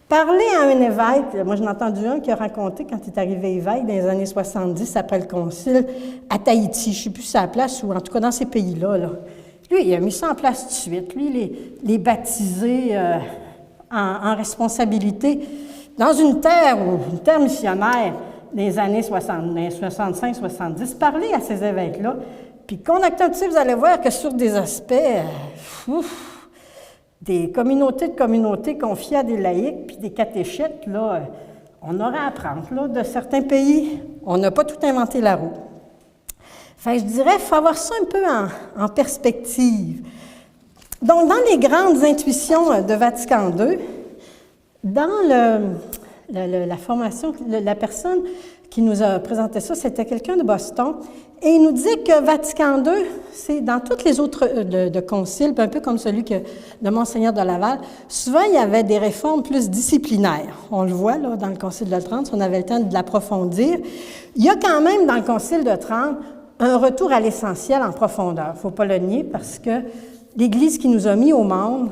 Parler à un évêque, moi j'en ai entendu un qui a raconté quand il est arrivé évêque dans les années 70 après le concile à Tahiti, je ne sais plus sa place, ou en tout cas dans ces pays-là. Là. Lui, il a mis ça en place tout de suite. Lui, les baptisés en responsabilité dans une terre missionnaire des années 65-70, parler à ces évêques-là. Puis connecté un petit peu, vous allez voir que sur des aspects, des communautés confiées à des laïcs, puis des catéchètes, là, on aurait à apprendre là, de certains pays. On n'a pas tout inventé la roue. Enfin, je dirais qu'il faut avoir ça un peu en perspective. Donc, dans les grandes intuitions de Vatican II, dans la formation, la personne qui nous a présenté ça, c'était quelqu'un de Boston, et il nous disait que Vatican II, c'est dans tous les autres de conciles, un peu comme celui de Monseigneur de Laval, souvent il y avait des réformes plus disciplinaires. On le voit là dans le Concile de Trente, si on avait le temps de l'approfondir. Il y a quand même dans le Concile de Trente un retour à l'essentiel en profondeur. Il ne faut pas le nier parce que l'Église qui nous a mis au monde,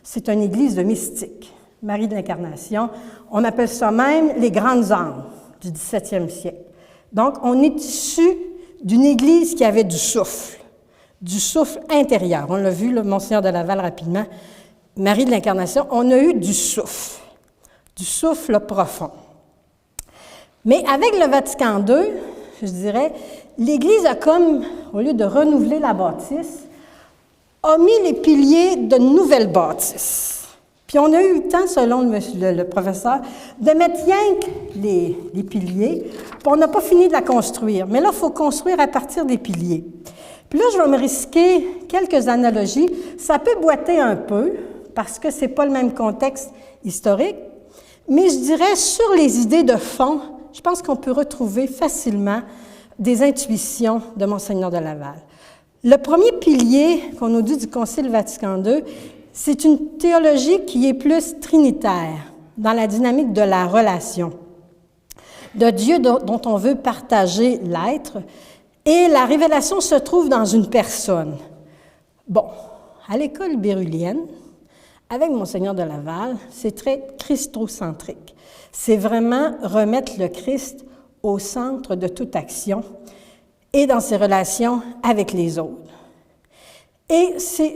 c'est une Église de mystique. Marie de l'Incarnation, on appelle ça même les grandes âmes du 17e siècle. Donc, on est issu d'une Église qui avait du souffle intérieur. On l'a vu, le Monseigneur de Laval, rapidement. Marie de l'Incarnation, on a eu du souffle profond. Mais avec le Vatican II, je dirais, l'Église a comme, au lieu de renouveler la bâtisse, a mis les piliers de nouvelles bâtisses. Puis on a eu le temps, selon le professeur, de mettre rien que les piliers, puis on n'a pas fini de la construire. Mais là, il faut construire à partir des piliers. Puis là, je vais me risquer quelques analogies. Ça peut boiter un peu, parce que ce n'est pas le même contexte historique, mais je dirais, sur les idées de fond, je pense qu'on peut retrouver facilement des intuitions de Monseigneur de Laval. Le premier pilier qu'on nous dit du Concile Vatican II, c'est une théologie qui est plus trinitaire, dans la dynamique de la relation, de Dieu dont on veut partager l'être, et la révélation se trouve dans une personne. Bon, à l'école bérulienne, avec Monseigneur de Laval, c'est très christocentrique. C'est vraiment remettre le Christ au centre de toute action et dans ses relations avec les autres. Et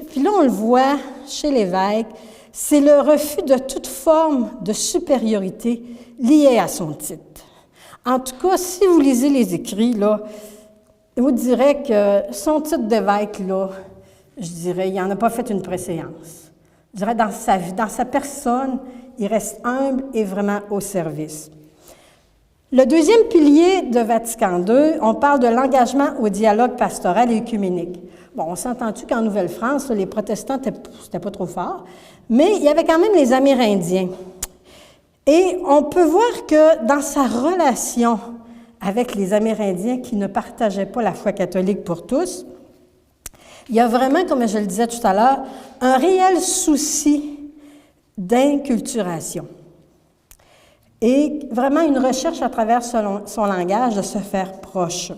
puis là, on le voit chez l'évêque, c'est le refus de toute forme de supériorité liée à son titre. En tout cas, si vous lisez les écrits, là, vous direz que son titre d'évêque, là, je dirais, il n'en a pas fait une préséance. Je dirais, dans sa vie, dans sa personne, il reste humble et vraiment au service. Le deuxième pilier de Vatican II, on parle de l'engagement au dialogue pastoral et œcuménique. Bon, on s'est entendu qu'en Nouvelle-France, les protestants, c'était pas trop fort, mais il y avait quand même les Amérindiens. Et on peut voir que dans sa relation avec les Amérindiens qui ne partageaient pas la foi catholique pour tous, Il y a vraiment, comme je le disais tout à l'heure, un réel souci d'inculturation. Et vraiment une recherche à travers son langage de se faire proche.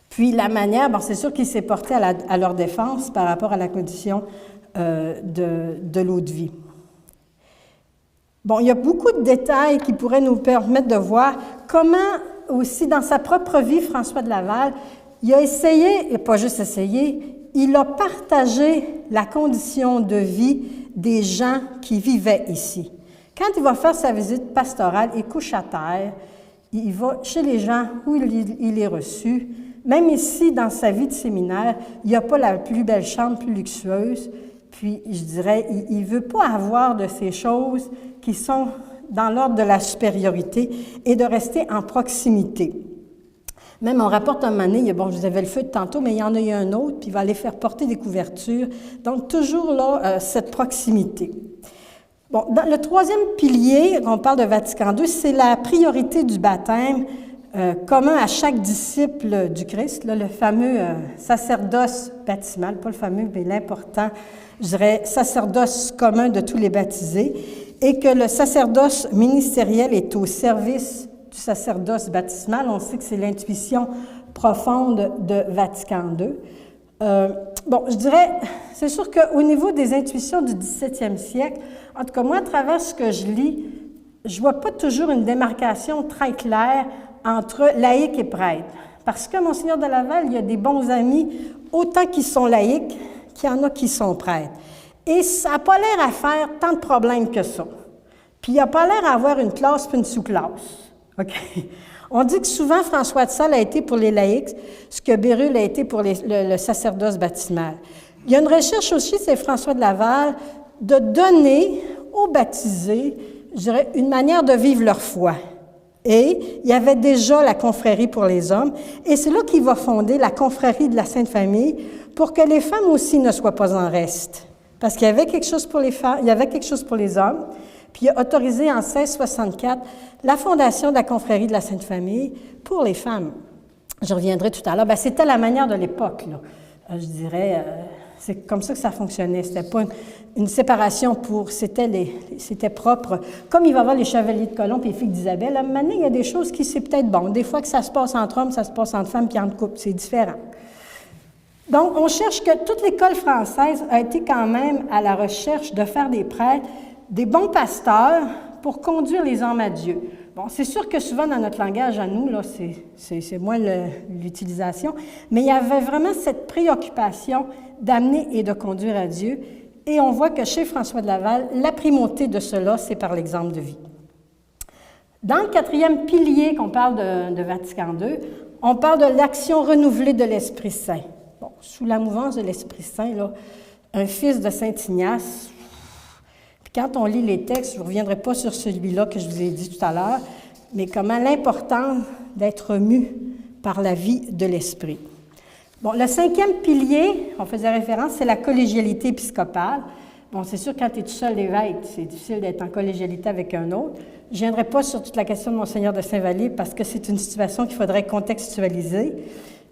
Puis la manière, bon, c'est sûr qu'il s'est porté à leur défense par rapport à la condition de l'eau de vie. Bon, il y a beaucoup de détails qui pourraient nous permettre de voir comment aussi dans sa propre vie, François de Laval, il a essayé, et pas juste essayé, il a partagé la condition de vie des gens qui vivaient ici. Quand il va faire sa visite pastorale, il couche à terre, il va chez les gens où il est reçu. Même ici, dans sa vie de séminaire, il n'y a pas la plus belle chambre, plus luxueuse. Puis, je dirais, il ne veut pas avoir de ces choses qui sont dans l'ordre de la supériorité et de rester en proximité. Même, on rapporte un moment donné, bon, je vous avais le feu de tantôt, mais il y en a eu un autre, puis il va aller faire porter des couvertures. Donc, toujours là, cette proximité. Bon, dans le troisième pilier, on parle de Vatican II, c'est la priorité du baptême commun à chaque disciple du Christ, là, le fameux sacerdoce baptismal, pas le fameux, mais l'important, je dirais, sacerdoce commun de tous les baptisés, et que le sacerdoce ministériel est au service du sacerdoce baptismal. On sait que c'est l'intuition profonde de Vatican II. Bon, je dirais, c'est sûr qu'au niveau des intuitions du 17e siècle, en tout cas, moi, à travers ce que je lis, je ne vois pas toujours une démarcation très claire entre laïcs et prêtres. Parce que, Monseigneur de Laval, il y a des bons amis, autant qui sont laïcs qu'il y en a qui sont prêtres. Et ça n'a pas l'air à faire tant de problèmes que ça. Puis, il n'a pas l'air à avoir une classe puis une sous-classe. OK? On dit que souvent, François de Sales a été pour les laïcs, ce que Bérulle a été pour le sacerdoce baptismal. Il y a une recherche aussi, c'est François de Laval, de donner aux baptisés, je dirais, une manière de vivre leur foi. Et il y avait déjà la confrérie pour les hommes, et c'est là qu'il va fonder la confrérie de la Sainte Famille pour que les femmes aussi ne soient pas en reste. Parce qu'il y avait quelque chose pour les femmes, il y avait quelque chose pour les hommes, puis il a autorisé en 1664 la fondation de la confrérie de la Sainte Famille pour les femmes. Je reviendrai tout à l'heure. Bien, c'était la manière de l'époque, là. Je dirais, c'est comme ça que ça fonctionnait. C'était pas une séparation pour, c'était propre. Comme il va y avoir les chevaliers de Colomb et les filles d'Isabelle, à un moment donné, il y a des choses qui c'est peut-être bon. Des fois que ça se passe entre hommes, ça se passe entre femmes puis entre couples. C'est différent. Donc, on cherche que toute l'école française a été quand même à la recherche de faire des prêtres, des bons pasteurs pour conduire les hommes à Dieu. Bon, c'est sûr que souvent dans notre langage à nous, là, c'est moins l'utilisation, mais il y avait vraiment cette préoccupation d'amener et de conduire à Dieu. Et on voit que chez François de Laval, la primauté de cela, c'est par l'exemple de vie. Dans le quatrième pilier qu'on parle de Vatican II, on parle de l'action renouvelée de l'Esprit Saint. Bon, sous la mouvance de l'Esprit Saint, là, un fils de Saint Ignace. Puis quand on lit les textes, je ne reviendrai pas sur celui-là que je vous ai dit tout à l'heure, mais comment l'important d'être mu par la vie de l'Esprit. Bon, le cinquième pilier, on faisait référence, c'est la collégialité épiscopale. Bon, c'est sûr, quand tu es tout seul l'évêque, c'est difficile d'être en collégialité avec un autre. Je ne viendrai pas sur toute la question de Monseigneur de Saint-Vallier parce que c'est une situation qu'il faudrait contextualiser.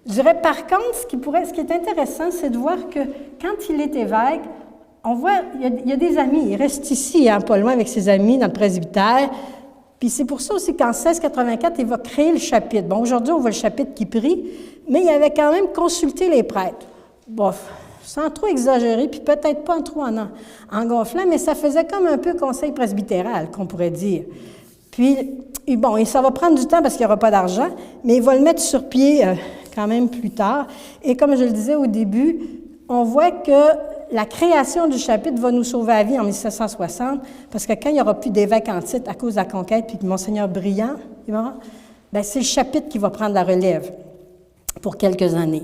Je dirais, par contre, ce qui est intéressant, c'est de voir que quand il est évêque, on voit, il y a des amis. Il reste ici, hein, pas loin avec ses amis, dans le presbytère. Puis c'est pour ça aussi qu'en 1684, il va créer le chapitre. Bon, aujourd'hui, on voit le chapitre qui prie, mais il avait quand même consulté les prêtres. Bof, sans trop exagérer, puis peut-être pas trop en gonflant, mais ça faisait comme un peu conseil presbytéral, qu'on pourrait dire. Puis, et bon, et ça va prendre du temps parce qu'il n'y aura pas d'argent, mais il va le mettre sur pied quand même plus tard. Et comme je le disais au début, on voit que la création du chapitre va nous sauver la vie en 1760, parce que quand il n'y aura plus d'évêque en titre à cause de la conquête, puis que Monseigneur Briand, bien, c'est le chapitre qui va prendre la relève pour quelques années.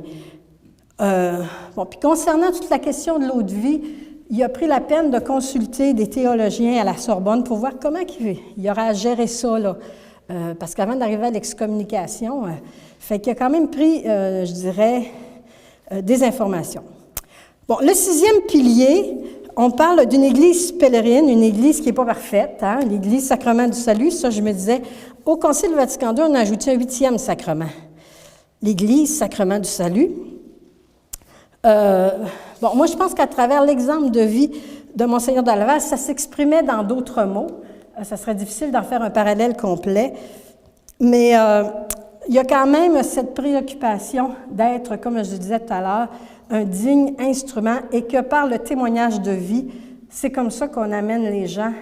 Bon, puis concernant toute la question de l'eau de vie, il a pris la peine de consulter des théologiens à la Sorbonne pour voir comment il aura à gérer ça, là. Parce qu'avant d'arriver à l'excommunication, fait qu'il a quand même pris, je dirais, des informations. Bon, le sixième pilier, on parle d'une église pèlerine, une église qui n'est pas parfaite, hein, l'église sacrement du salut. Ça, je me disais, au Concile Vatican II, on a ajouté un 8e sacrement, l'église sacrement du salut. Bon, moi, je pense qu'à travers l'exemple de vie de Monseigneur de Laval, ça s'exprimait dans d'autres mots. Ça serait difficile d'en faire un parallèle complet. Mais il y a quand même cette préoccupation d'être, comme je disais tout à l'heure, un digne instrument et que par le témoignage de vie, c'est comme ça qu'on amène les gens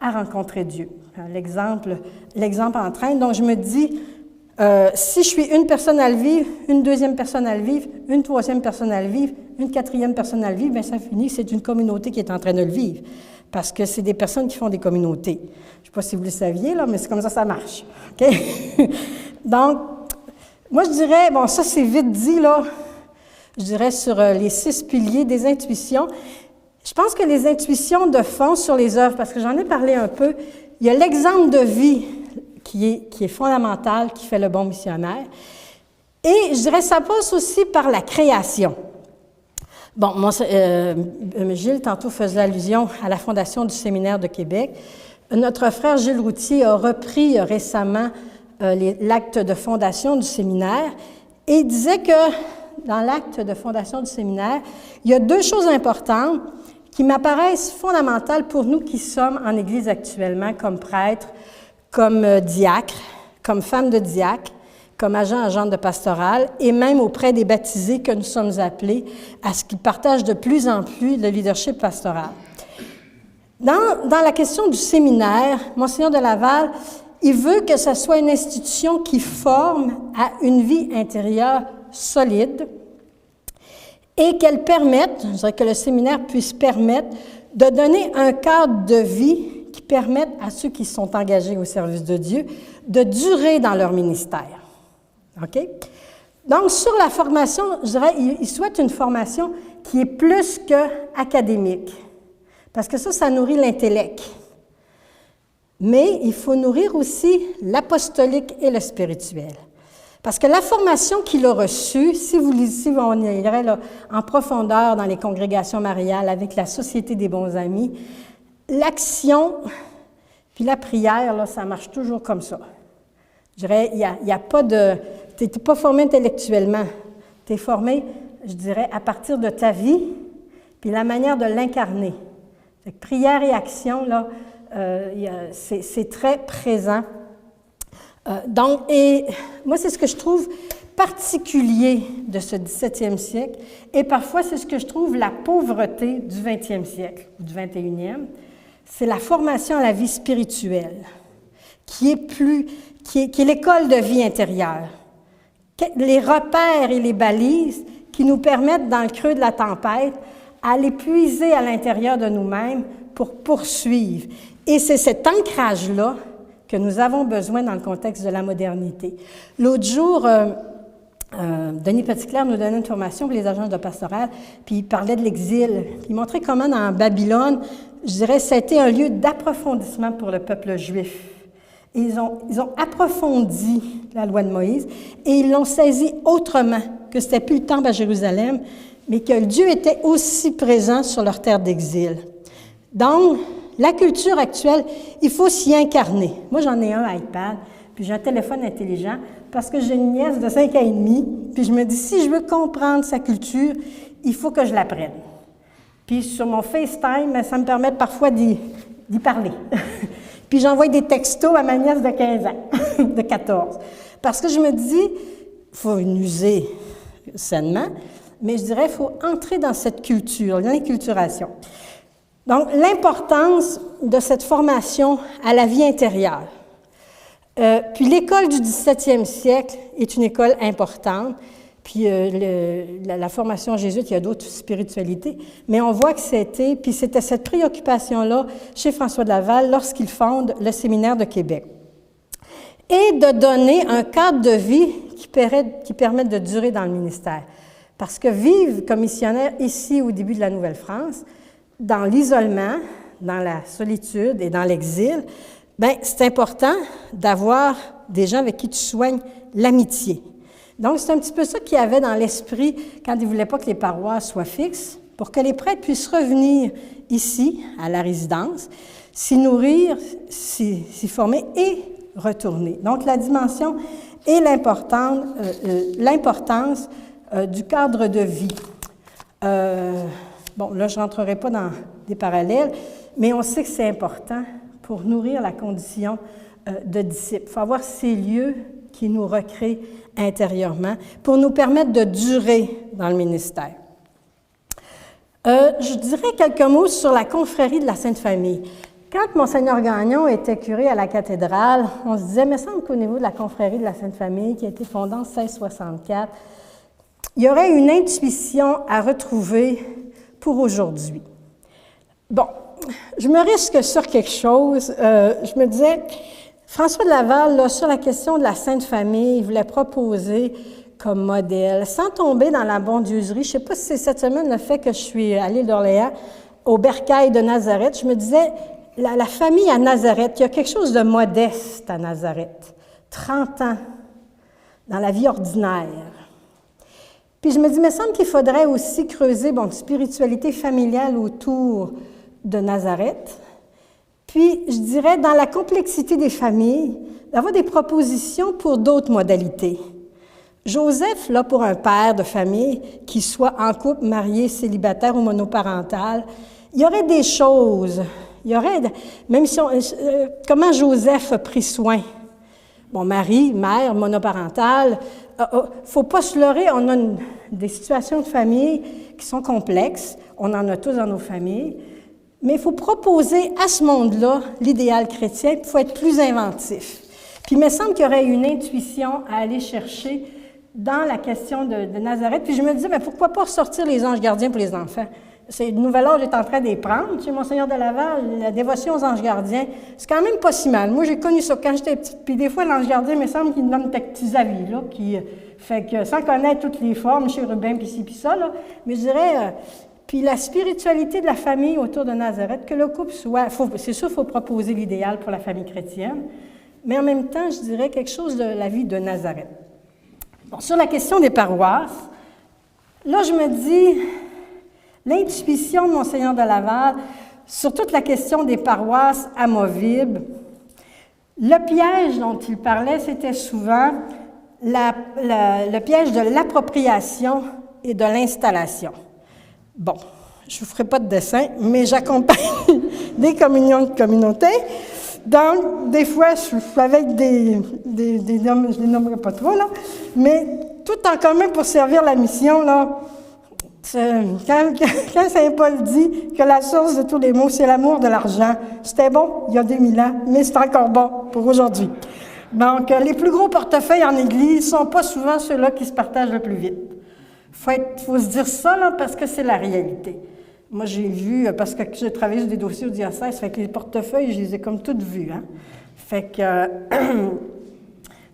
à rencontrer Dieu. L'exemple entraîne. Donc, je me dis, si je suis une personne à le vivre, une deuxième personne à le vivre, une troisième personne à le vivre, une quatrième personne à le vivre, bien, ça finit, c'est une communauté qui est en train de le vivre. Parce que c'est des personnes qui font des communautés. Je ne sais pas si vous le saviez, là, mais c'est comme ça marche. OK? Donc, moi, je dirais, bon, ça, c'est vite dit, là, je dirais sur les 6 piliers des intuitions. Je pense que les intuitions de fond sur les œuvres, parce que j'en ai parlé un peu, il y a l'exemple de vie qui est fondamental, qui fait le bon missionnaire. Et je dirais, ça passe aussi par la création. Bon, moi, Gilles, tantôt, faisait allusion à la fondation du Séminaire de Québec. Notre frère Gilles Routier a repris récemment l'acte de fondation du séminaire et il disait que dans l'acte de fondation du séminaire, il y a 2 choses importantes qui m'apparaissent fondamentales pour nous qui sommes en Église actuellement comme prêtres, comme diacres, comme femmes de diacres, comme agents de pastoral, et même auprès des baptisés que nous sommes appelés à ce qu'ils partagent de plus en plus le leadership pastoral. Dans la question du séminaire, Monseigneur de Laval, il veut que ce soit une institution qui forme à une vie intérieure solide et qu'elle permette, je dirais que le séminaire puisse permettre de donner un cadre de vie qui permette à ceux qui sont engagés au service de Dieu de durer dans leur ministère. OK? Donc, sur la formation, je dirais, il souhaite une formation qui est plus qu'académique, parce que ça nourrit l'intellect. Mais il faut nourrir aussi l'apostolique et le spirituel. Parce que la formation qu'il a reçue, si on irait là, en profondeur dans les congrégations mariales avec la Société des bons amis, l'action puis la prière, là, ça marche toujours comme ça. Je dirais, il y a pas de... Tu n'es pas formé intellectuellement. Tu es formé, je dirais, à partir de ta vie, puis la manière de l'incarner. Prière et action, là, c'est très présent. Donc, et moi, c'est ce que je trouve particulier de ce 17e siècle, et parfois, c'est ce que je trouve la pauvreté du 20e siècle, ou du 21e, c'est la formation à la vie spirituelle, qui est l'école de vie intérieure. Les repères et les balises qui nous permettent, dans le creux de la tempête, à aller puiser à l'intérieur de nous-mêmes pour poursuivre. Et c'est cet ancrage-là que nous avons besoin dans le contexte de la modernité. L'autre jour, Denis Petitclerc nous donnait une formation pour les agences de pastoral, puis il parlait de l'exil. Il montrait comment dans Babylone, je dirais, ça a été un lieu d'approfondissement pour le peuple juif. Et ils ont approfondi la loi de Moïse et ils l'ont saisi autrement, que c'était plus le temple à Jérusalem, mais que Dieu était aussi présent sur leur terre d'exil. Donc, la culture actuelle, il faut s'y incarner. Moi, j'en ai un iPad, puis j'ai un téléphone intelligent, parce que j'ai une nièce de 5 ans et demi, puis je me dis, si je veux comprendre sa culture, il faut que je l'apprenne. Puis sur mon FaceTime, ça me permet parfois d'y parler. Puis j'envoie des textos à ma nièce de 15 ans, de 14. Parce que je me dis, il faut user sainement, mais je dirais, il faut entrer dans cette culture, l'inculturation. Donc, l'importance de cette formation à la vie intérieure. Puis l'école du 17e siècle est une école importante. Puis la formation jésuite, il y a d'autres spiritualités, mais on voit que c'était cette préoccupation-là chez François de Laval lorsqu'il fonde le Séminaire de Québec. Et de donner un cadre de vie qui permette de durer dans le ministère. Parce que vivre comme missionnaire ici au début de la Nouvelle-France, dans l'isolement, dans la solitude et dans l'exil, bien, c'est important d'avoir des gens avec qui tu soignes l'amitié. Donc, c'est un petit peu ça qu'il y avait dans l'esprit quand il ne voulait pas que les paroisses soient fixes, pour que les prêtres puissent revenir ici, à la résidence, s'y nourrir, s'y former et retourner. Donc, la dimension et l'importance du cadre de vie. Bon, là, je ne rentrerai pas dans des parallèles, mais on sait que c'est important pour nourrir la condition de disciple. Il faut avoir ces lieux qui nous recréent intérieurement pour nous permettre de durer dans le ministère. Je dirais quelques mots sur la confrérie de la Sainte Famille. Quand Monseigneur Gagnon était curé à la cathédrale, on se disait, il me semble qu'au niveau de la confrérie de la Sainte Famille, qui a été fondée en 1664, il y aurait une intuition à retrouver pour aujourd'hui. Bon, je me risque sur quelque chose. Je me disais, François de Laval, là, sur la question de la Sainte Famille, il voulait proposer comme modèle, sans tomber dans la bondieuserie. Je ne sais pas si c'est cette semaine le fait que je suis à l'île d'Orléans, au Bercail de Nazareth. Je me disais, la famille à Nazareth, il y a quelque chose de modeste à Nazareth. 30 ans, dans la vie ordinaire. Puis je me dis, il me semble qu'il faudrait aussi creuser, bon, une spiritualité familiale autour de Nazareth. Puis, je dirais, dans la complexité des familles, d'avoir des propositions pour d'autres modalités. Joseph, là, pour un père de famille, qui soit en couple, marié, célibataire ou monoparental, il y aurait des choses, il y aurait, même si comment Joseph a pris soin. Bon, mari, mère, monoparentale, faut pas se leurrer, on a des situations de famille qui sont complexes, on en a tous dans nos familles, mais il faut proposer à ce monde-là l'idéal chrétien, il faut être plus inventif. Puis il me semble qu'il y aurait une intuition à aller chercher dans la question de Nazareth. Puis je me disais, mais pourquoi pas ressortir les anges gardiens pour les enfants? C'est le nouvel âge est en train de les prendre. Chez Monseigneur de Laval, la dévotion aux anges gardiens, c'est quand même pas si mal. Moi, j'ai connu ça quand j'étais petite. Puis des fois, l'ange gardien, il me semble qu'il me donne des petits avis, là, qui fait que, sans connaître toutes les formes, chérubin, puis ci, puis ça, là, mais je dirais, puis la spiritualité de la famille autour de Nazareth, que le couple soit, c'est sûr, il faut proposer l'idéal pour la famille chrétienne, mais en même temps, je dirais quelque chose de la vie de Nazareth. Bon, sur la question des paroisses, là, je me dis, l'intuition de Monseigneur de Laval sur toute la question des paroisses amovibles, le piège dont il parlait, c'était souvent le piège de l'appropriation et de l'installation. Bon, je ne vous ferai pas de dessin, mais j'accompagne des communions de communauté. Donc, des fois, je suis avec des hommes, je ne les nommerai pas trop, là, mais tout en commun pour servir la mission, là. Quand Saint Paul dit que la source de tous les maux, c'est l'amour de l'argent, c'était bon il y a 2000 ans, mais c'est encore bon pour aujourd'hui. Donc, les plus gros portefeuilles en Église ne sont pas souvent ceux-là qui se partagent le plus vite. Faut se dire ça, là, parce que c'est la réalité. Moi, j'ai vu, parce que j'ai travaillé sur des dossiers au diocèse, fait que les portefeuilles, je les ai comme toutes vus, hein. Fait que,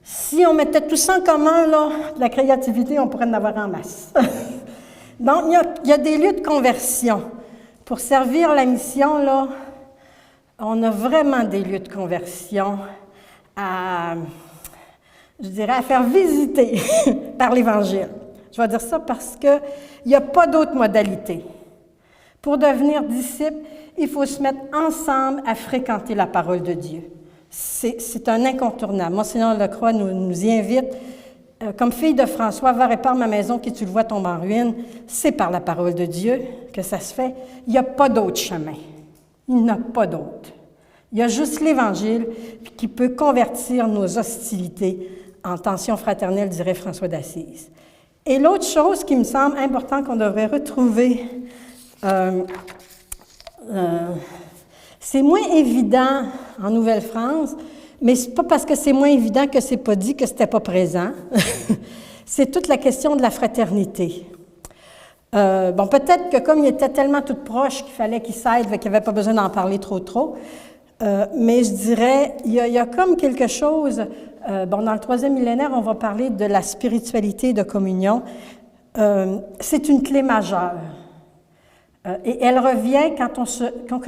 si on mettait tout ça en commun, là, de la créativité, on pourrait en avoir en masse. Donc, il y a des lieux de conversion. Pour servir la mission, là, on a vraiment des lieux de conversion à faire visiter par l'Évangile. Je vais dire ça parce qu'il n'y a pas d'autre modalité. Pour devenir disciple, il faut se mettre ensemble à fréquenter la parole de Dieu. C'est un incontournable. Monseigneur Lecroix nous y invite. Comme fille de François, va répare ma maison qui, tu le vois, tombe en ruine. C'est par la parole de Dieu que ça se fait. Il n'y a pas d'autre chemin. Il n'y en a pas d'autre. Il y a juste l'Évangile qui peut convertir nos hostilités en tension fraternelle, dirait François d'Assise. Et l'autre chose qui me semble important qu'on devrait retrouver, c'est moins évident en Nouvelle-France, mais ce n'est pas parce que c'est moins évident que c'est pas dit que c'était pas présent. C'est toute la question de la fraternité. Bon, peut-être que comme ils étaient tellement toutes proches qu'il fallait qu'ils s'aident, qu'il n'y avait pas besoin d'en parler trop, mais je dirais, il y a comme quelque chose, bon, dans le 3e millénaire, on va parler de la spiritualité de communion. C'est une clé majeure. Et elle revient quand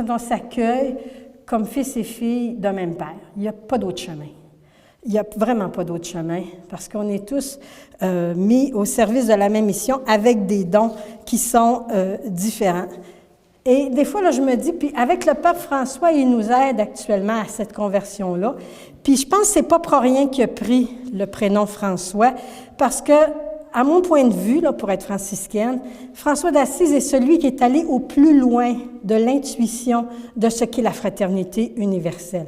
on s'accueille comme fils et filles d'un même père. Il n'y a pas d'autre chemin. Il n'y a vraiment pas d'autre chemin parce qu'on est tous mis au service de la même mission avec des dons qui sont différents. Et des fois, là, je me dis, puis avec le pape François, il nous aide actuellement à cette conversion-là. Puis je pense que c'est pas pour rien qu'il a pris le prénom François, parce que à mon point de vue, là, pour être franciscaine, François d'Assise est celui qui est allé au plus loin de l'intuition de ce qu'est la fraternité universelle.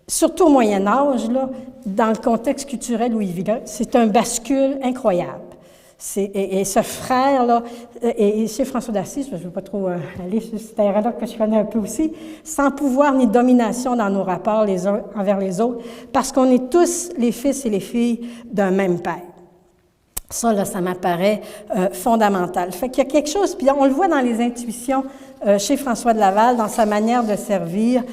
Surtout au Moyen Âge, là, dans le contexte culturel où il vit, c'est un bascule incroyable. Et ce frère-là, et chez François d'Assise, je ne veux pas trop aller sur ce terrain-là que je connais un peu aussi, sans pouvoir ni domination dans nos rapports les uns envers les autres, parce qu'on est tous les fils et les filles d'un même père. Ça, là, ça m'apparaît fondamental. Fait qu'il y a quelque chose, puis on le voit dans les intuitions chez François de Laval, dans sa manière de servir,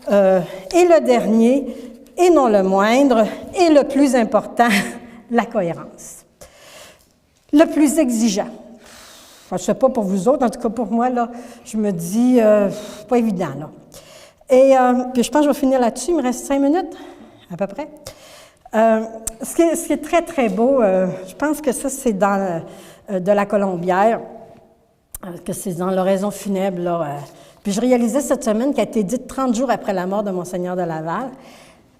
et le dernier, et non le moindre, et le plus important, la cohérence. Le plus exigeant. Enfin, je ne sais pas pour vous autres, en tout cas pour moi, là, je me dis, pas évident, là. Et puis je pense que je vais finir là-dessus, il me reste 5 minutes, à peu près. Ce qui est très, très beau, je pense que ça, c'est dans de la Colombière, que c'est dans l'oraison funèbre, là. Puis je réalisais cette semaine qui a été dite 30 jours après la mort de Monseigneur de Laval,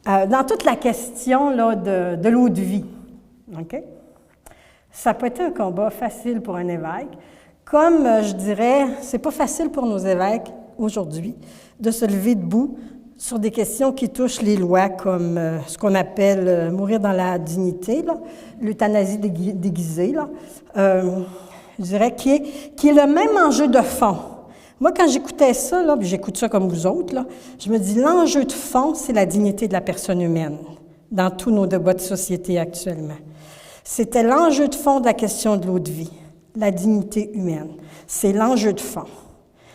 dans toute la question, là, de l'eau de vie. OK? Ça n'a pas été un combat facile pour un évêque, comme je dirais, c'est pas facile pour nos évêques aujourd'hui de se lever debout sur des questions qui touchent les lois, comme ce qu'on appelle mourir dans la dignité, l'euthanasie déguisée, là, je dirais, qui est le même enjeu de fond. Moi, quand j'écoutais ça, là, puis j'écoute ça comme vous autres, là, je me dis, l'enjeu de fond, c'est la dignité de la personne humaine dans tous nos débats de société actuellement. C'était l'enjeu de fond de la question de l'eau de vie, la dignité humaine. C'est l'enjeu de fond.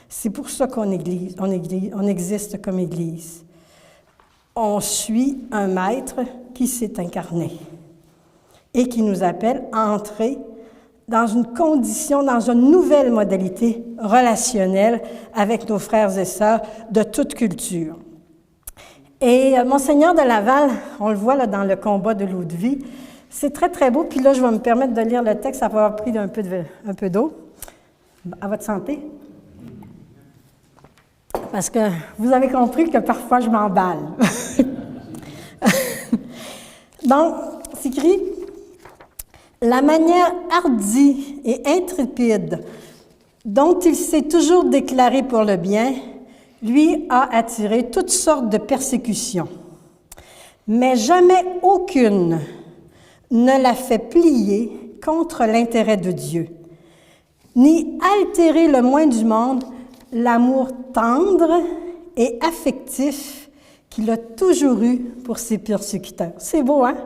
C'est pour ça qu'on existe comme Église. On suit un maître qui s'est incarné et qui nous appelle à entrer dans une condition, dans une nouvelle modalité relationnelle avec nos frères et sœurs de toute culture. Et Monseigneur de Laval, on le voit là dans le combat de l'eau de vie, c'est très, très beau. Puis là, je vais me permettre de lire le texte après avoir pris un peu d'eau. À votre santé. Parce que vous avez compris que parfois, je m'emballe. Donc, c'est écrit « La manière hardie et intrépide dont il s'est toujours déclaré pour le bien, lui a attiré toutes sortes de persécutions. Mais jamais aucune ne l'a fait plier contre l'intérêt de Dieu, ni altérer le moins du monde l'amour tendre et affectif qu'il a toujours eu pour ses persécuteurs. » C'est beau, hein?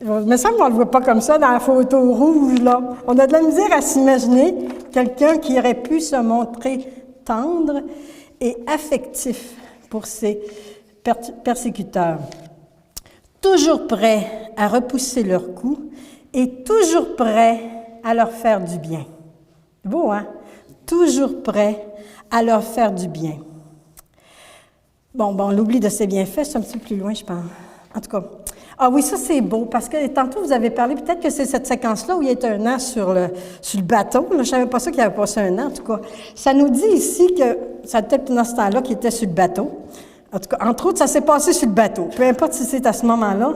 Il me semble qu'on ne le voit pas comme ça dans la photo rouge, là. On a de la misère à s'imaginer quelqu'un qui aurait pu se montrer tendre et affectif pour ses persécuteurs. Toujours prêt à repousser leurs coups et toujours prêt à leur faire du bien. C'est beau, hein? Toujours prêt à leur faire du bien. Bon, l'oubli de ses bienfaits, c'est un petit peu plus loin, je pense. En tout cas, ah oui, ça c'est beau, parce que tantôt vous avez parlé, peut-être que c'est cette séquence-là où il y a un an sur le bateau. Là, je ne savais pas ça qu'il avait passé un an, en tout cas. Ça nous dit ici que, ça peut-être dans ce temps-là qu'il était sur le bateau. En tout cas, entre autres, ça s'est passé sur le bateau. Peu importe si c'est à ce moment-là.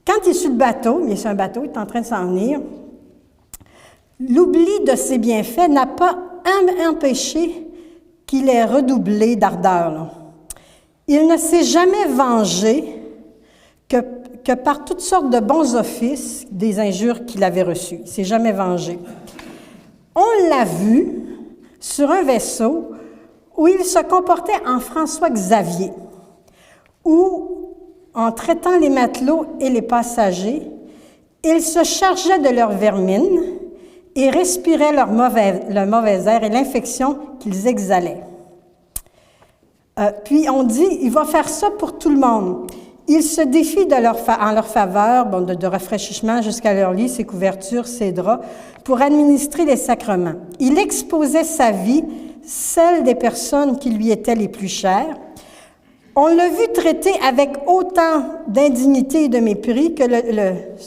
Quand il est sur le bateau, il est sur un bateau, il est en train de s'en venir, l'oubli de ses bienfaits n'a pas empêché qu'il ait redoublé d'ardeur, là. Il ne s'est jamais vengé que par toutes sortes de bons offices des injures qu'il avait reçues. Il ne s'est jamais vengé. On l'a vu sur un vaisseau où il se comportait en François Xavier, où, en traitant les matelots et les passagers, il se chargeait de leur vermine et respirait leur mauvais air et l'infection qu'ils exhalaient. Puis on dit, il va faire ça pour tout le monde. Il se défie en leur faveur, de rafraîchissement jusqu'à leur lit, ses couvertures, ses draps, pour administrer les sacrements. Il exposait sa vie, celle des personnes qui lui étaient les plus chères. On l'a vu traiter avec autant d'indignité et de mépris que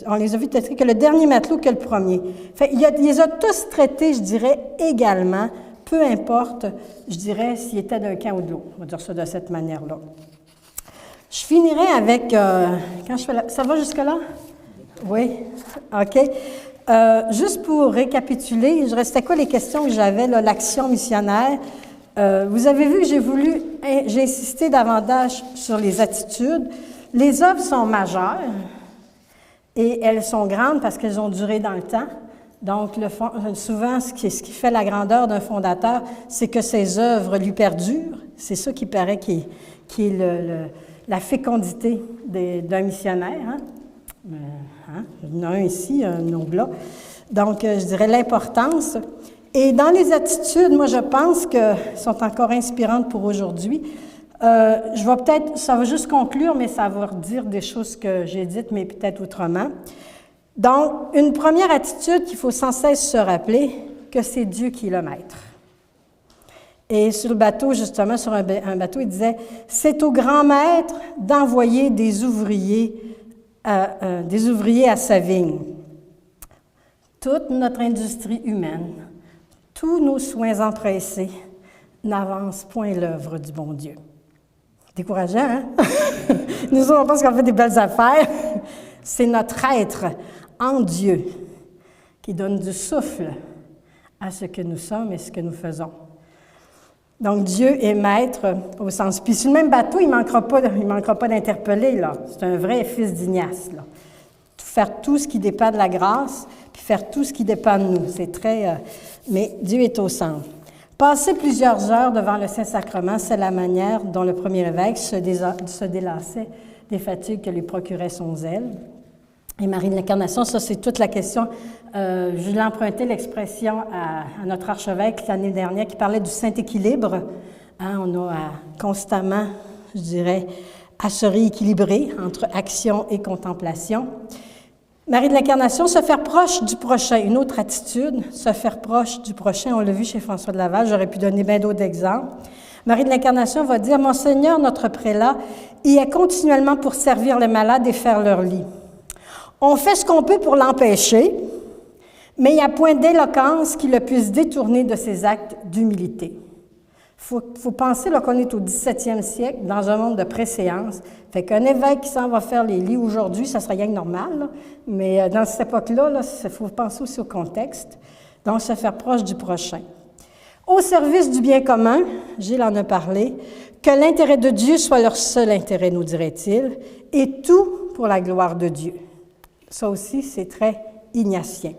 on les a vus traiter que le dernier matelot que le premier. Fait, il les a tous traités, je dirais, également, peu importe, je dirais, s'il était d'un camp ou de l'autre. On va dire ça de cette manière-là. Je finirai avec, quand je fais ça va jusque-là? Oui, OK. Juste pour récapituler, je restais quoi les questions que j'avais, là, l'action missionnaire. Vous avez vu que j'ai insisté davantage sur les attitudes. Les œuvres sont majeures et elles sont grandes parce qu'elles ont duré dans le temps. Donc, souvent, ce qui fait la grandeur d'un fondateur, c'est que ses œuvres lui perdurent. C'est ça qui paraît qui est la fécondité d'un missionnaire. Il y en a un ici, un autre là. Donc, je dirais l'importance. Et dans les attitudes, moi, je pense qu'elles sont encore inspirantes pour aujourd'hui. Ça va juste conclure, mais ça va redire des choses que j'ai dites, mais peut-être autrement. Donc, une première attitude qu'il faut sans cesse se rappeler, que c'est Dieu qui est le maître. Et sur le bateau, justement, sur un bateau, il disait « C'est au grand maître d'envoyer des ouvriers à sa vigne. » Toute notre industrie humaine, tous nos soins empressés n'avancent point l'œuvre du bon Dieu. Décourageant, hein? Nous, on pense qu'on fait des belles affaires. C'est notre être en Dieu qui donne du souffle à ce que nous sommes et ce que nous faisons. Donc, Dieu est maître au sens. Puis sur le même bateau, il ne manquera pas d'interpeller, là. C'est un vrai fils d'Ignace, là. Faire tout ce qui dépend de la grâce, puis faire tout ce qui dépend de nous. C'est très... mais Dieu est au centre. Passer plusieurs heures devant le Saint-Sacrement, c'est la manière dont le premier évêque se délassait des fatigues que lui procurait son zèle. Et Marie de l'Incarnation, ça, c'est toute la question. Je l'ai emprunté l'expression à notre archevêque l'année dernière qui parlait du Saint-Équilibre. On a constamment, je dirais, à se rééquilibrer entre action et contemplation. Marie de l'Incarnation, se faire proche du prochain. Une autre attitude, se faire proche du prochain. On l'a vu chez François de Laval, j'aurais pu donner bien d'autres exemples. Marie de l'Incarnation va dire « Monseigneur, notre prélat, y est continuellement pour servir les malades et faire leur lit. On fait ce qu'on peut pour l'empêcher, mais il n'y a point d'éloquence qui le puisse détourner de ses actes d'humilité. » Il faut penser qu'on est au 17e siècle, dans un monde de préséance. Fait qu'un évêque qui s'en va faire les lits aujourd'hui, ça serait rien que normal, là. Mais dans cette époque-là, il faut penser aussi au contexte. Donc, se faire proche du prochain. Au service du bien commun, Gilles en a parlé, que l'intérêt de Dieu soit leur seul intérêt, nous dirait-il, et tout pour la gloire de Dieu. Ça aussi, c'est très ignatien.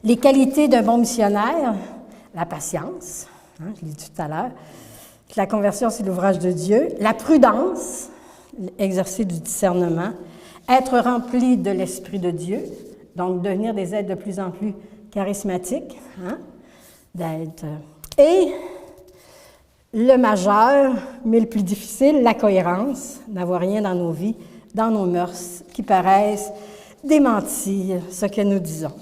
Les qualités d'un bon missionnaire, la patience, je l'ai dit tout à l'heure, la conversion, c'est l'ouvrage de Dieu, la prudence, exercer du discernement, être rempli de l'Esprit de Dieu, donc devenir des êtres de plus en plus charismatiques, et le majeur, mais le plus difficile, la cohérence, n'avoir rien dans nos vies, dans nos mœurs, qui paraissent démentir ce que nous disons.